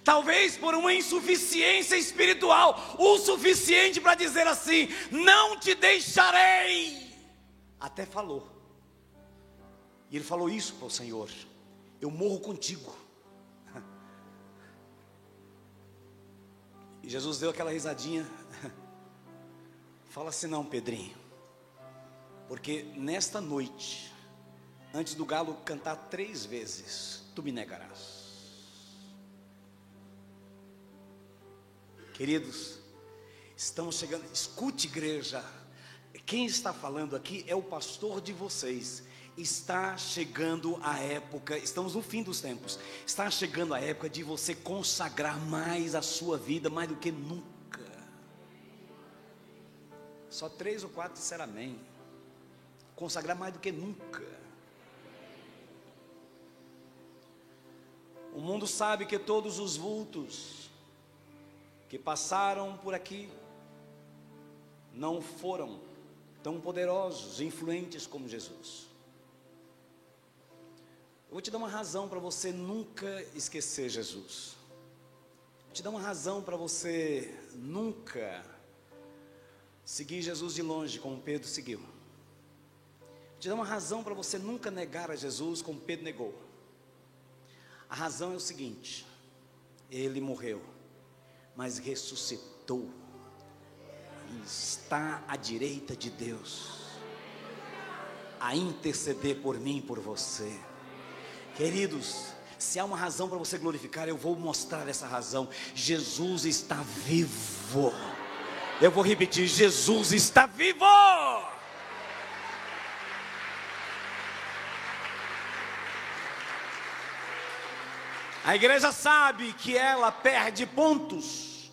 talvez por uma insuficiência espiritual, o suficiente para dizer assim: não te deixarei. Até falou. E ele falou isso para o Senhor: eu morro contigo. E Jesus deu aquela risadinha. Fala assim: não, Pedrinho, porque nesta noite, antes do galo cantar 3 vezes, tu me negarás. Queridos, estamos chegando. Escute, igreja, quem está falando aqui é o pastor de vocês. Está chegando a época, estamos no fim dos tempos, está chegando a época de você consagrar mais a sua vida, mais do que nunca. Só 3 ou 4 disseram amém. Consagrar mais do que nunca. O mundo sabe que todos os vultos que passaram por aqui não foram tão poderosos, influentes como Jesus. Eu vou te dar uma razão para você nunca esquecer Jesus. Vou te dar uma razão para você nunca seguir Jesus de longe, como Pedro seguiu. Vou te dar uma razão para você nunca negar a Jesus, como Pedro negou. A razão é o seguinte: ele morreu, mas ressuscitou, e está à direita de Deus, a interceder por mim e por você. Queridos, se há uma razão para você glorificar, eu vou mostrar essa razão. Jesus está vivo. Eu vou repetir: Jesus está vivo. A igreja sabe que ela perde pontos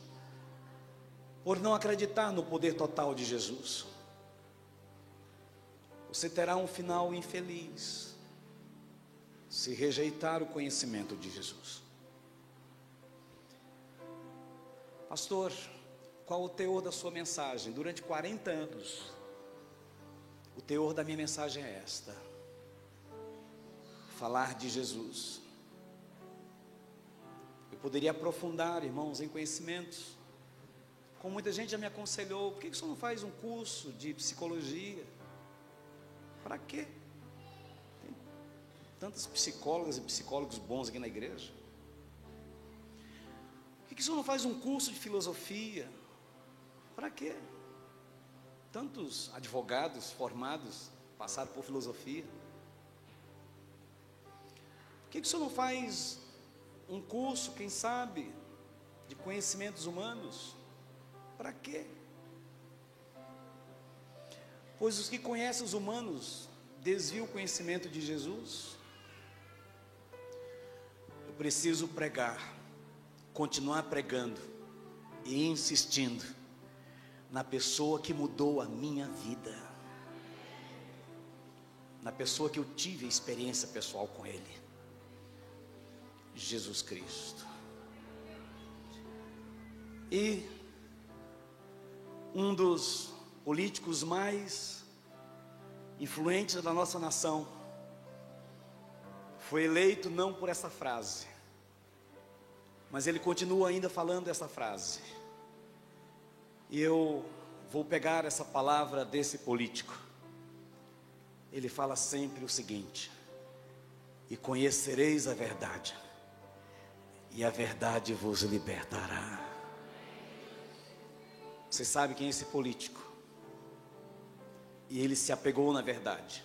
por não acreditar no poder total de Jesus. Você terá um final infeliz se rejeitar o conhecimento de Jesus. Pastor, qual o teor da sua mensagem? Durante 40 anos, o teor da minha mensagem é esta: falar de Jesus. Eu poderia aprofundar, irmãos, em conhecimentos. Como muita gente já me aconselhou: por que você não faz um curso de psicologia? Para quê? Tantas psicólogas e psicólogos bons aqui na igreja. Por que o senhor não faz um curso de filosofia? Para quê? Tantos advogados formados passaram por filosofia. Por que o senhor não faz um curso, quem sabe, de conhecimentos humanos? Para quê? Pois os que conhecem os humanos desviam o conhecimento de Jesus. preciso pregar, continuar pregando e insistindo na pessoa que mudou a minha vida, na pessoa que eu tive experiência pessoal com Ele, Jesus Cristo. E um dos políticos mais influentes da nossa nação foi eleito não por essa frase, mas ele continua ainda falando essa frase. E eu vou pegar essa palavra desse político. Ele fala sempre o seguinte: e conhecereis a verdade, e a verdade vos libertará. Você sabe quem é esse político? E ele se apegou na verdade.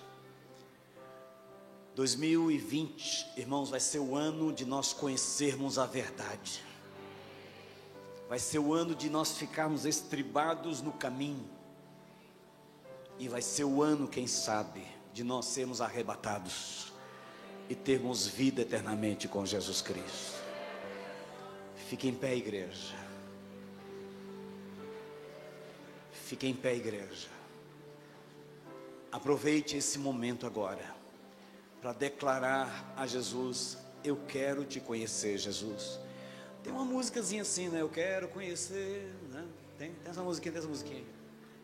2020, irmãos, vai ser o ano de nós conhecermos a verdade. Vai ser o ano de nós ficarmos estribados no caminho. E vai ser o ano, quem sabe, de nós sermos arrebatados e termos vida eternamente com Jesus Cristo. Fique em pé, igreja. Fique em pé, igreja. Aproveite esse momento agora para declarar a Jesus: eu quero te conhecer, Jesus. Tem uma músicazinha assim, né? Eu quero conhecer, né? Tem essa musiquinha,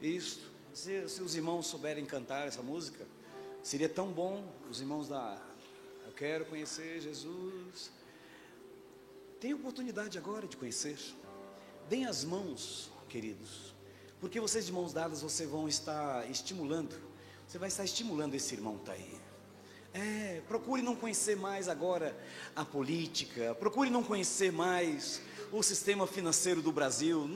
Isso. Se os irmãos souberem cantar essa música, seria tão bom. Os irmãos eu quero conhecer Jesus. Tem oportunidade agora de conhecer. Deem as mãos, queridos, porque vocês de mãos dadas, vocês vão estar estimulando. Você vai estar estimulando esse irmão que está aí. Procure não conhecer mais agora a política. Procure não conhecer mais o sistema financeiro do Brasil.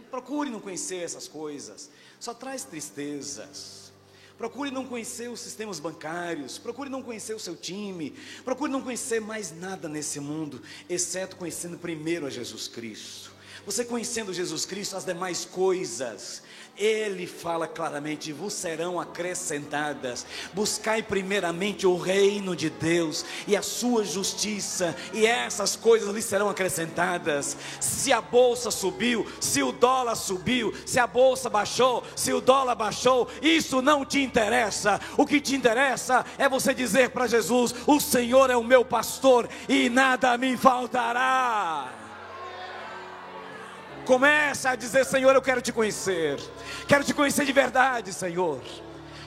Procure não conhecer essas coisas. Só traz tristezas. Procure não conhecer os sistemas bancários. Procure não conhecer o seu time. Procure não conhecer mais nada nesse mundo, exceto conhecendo primeiro a Jesus Cristo. Você conhecendo Jesus Cristo, as demais coisas, Ele fala claramente: vos serão acrescentadas. Buscai primeiramente o reino de Deus e a sua justiça, e essas coisas lhes serão acrescentadas. Se a bolsa subiu, se o dólar subiu, se a bolsa baixou, se o dólar baixou, isso não te interessa. O que te interessa é você dizer para Jesus: o Senhor é o meu pastor e nada me faltará. Começa a dizer: Senhor, eu quero te conhecer. Quero te conhecer de verdade, Senhor.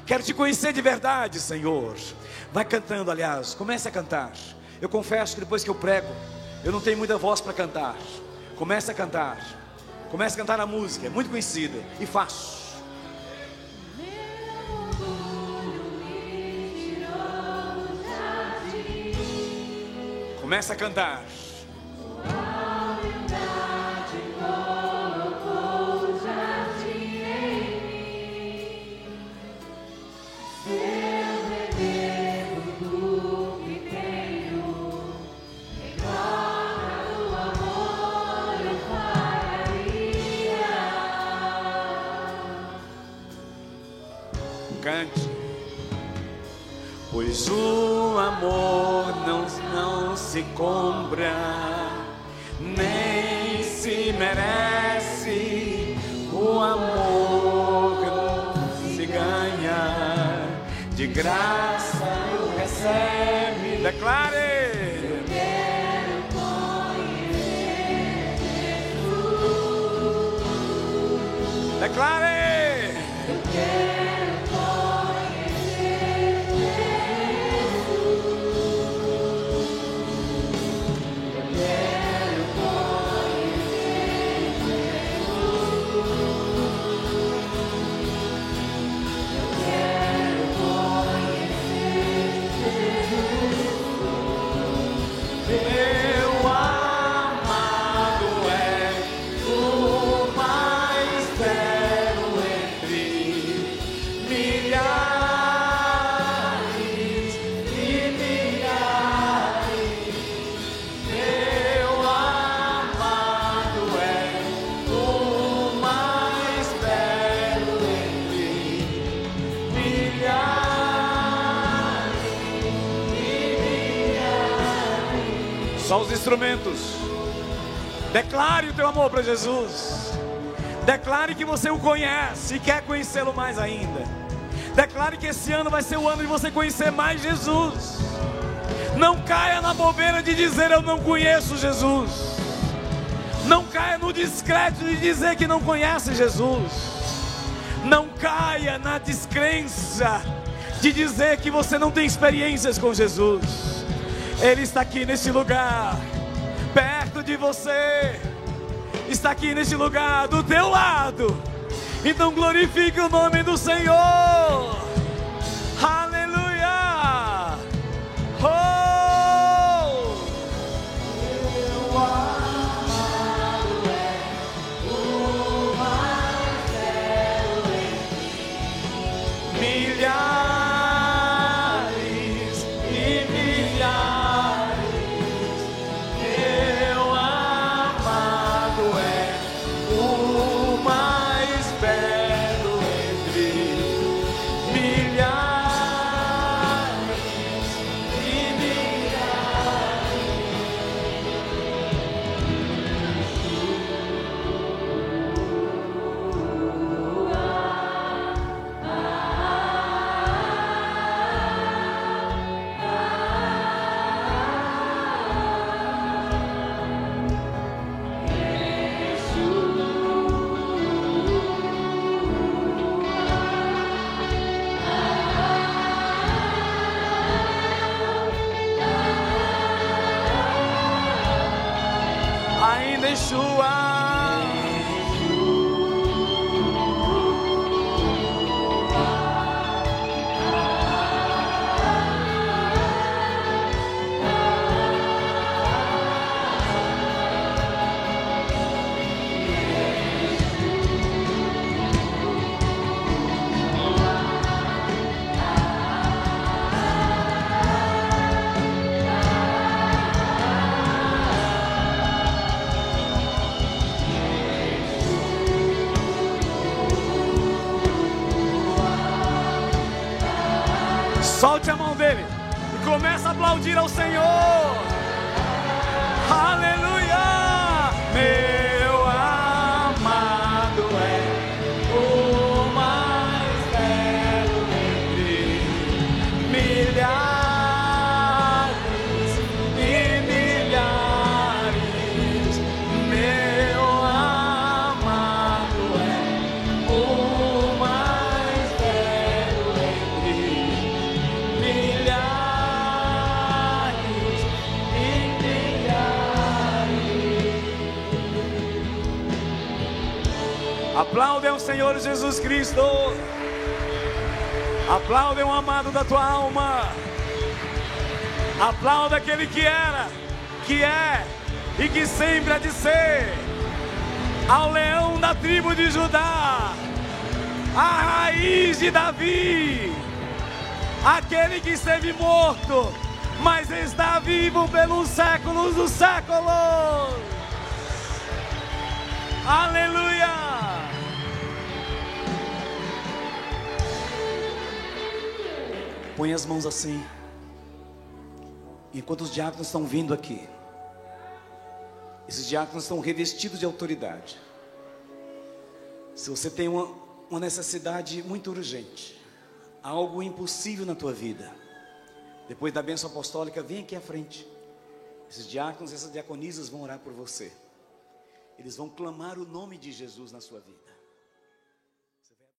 Quero te conhecer de verdade, Senhor. Vai cantando, aliás, comece a cantar. Eu confesso que depois que eu prego, eu não tenho muita voz para cantar. Comece a cantar. Comece a cantar a música, é muito conhecida. E faço. Comece a cantar. Cante. Pois o amor não se compra, nem se merece. O amor não se ganha, de graça o recebe. Declare. Eu quero conhecer Jesus. Declare. Eu quero. Só os instrumentos. Declare o teu amor para Jesus. Declare que você o conhece e quer conhecê-lo mais ainda. Declare que esse ano vai ser o ano de você conhecer mais Jesus. Não caia na bobeira de dizer eu não conheço Jesus. Não caia no descrédito de dizer que não conhece Jesus. Não caia na descrença de dizer que você não tem experiências com Jesus. Ele está aqui neste lugar, perto de você. Está aqui neste lugar, do teu lado. Então glorifique o nome do Senhor. Aleluia. Oh! Milhares e milhares, meu amado é o mais belo entre milhares e ainda Yeshua. Solte a mão dele e começa a aplaudir ao Senhor. Aleluia! Meu amado é o mais belo entre milhares e milhares. Meu amado é o mais belo entre milhares e milhares. Aplaudem o Senhor Jesus Cristo. Aplaudem o amado da tua alma. Aplauda aquele que era, que é e que sempre há de ser. Ao leão da tribo de Judá, a raiz de Davi, aquele que esteve morto, mas está vivo pelos séculos dos séculos. Aleluia! Põe as mãos assim. Enquanto os diáconos estão vindo aqui, esses diáconos estão revestidos de autoridade. Se você tem uma necessidade muito urgente, algo impossível na tua vida, depois da bênção apostólica, vem aqui à frente. Esses diáconos, essas diaconisas vão orar por você. Eles vão clamar o nome de Jesus na sua vida.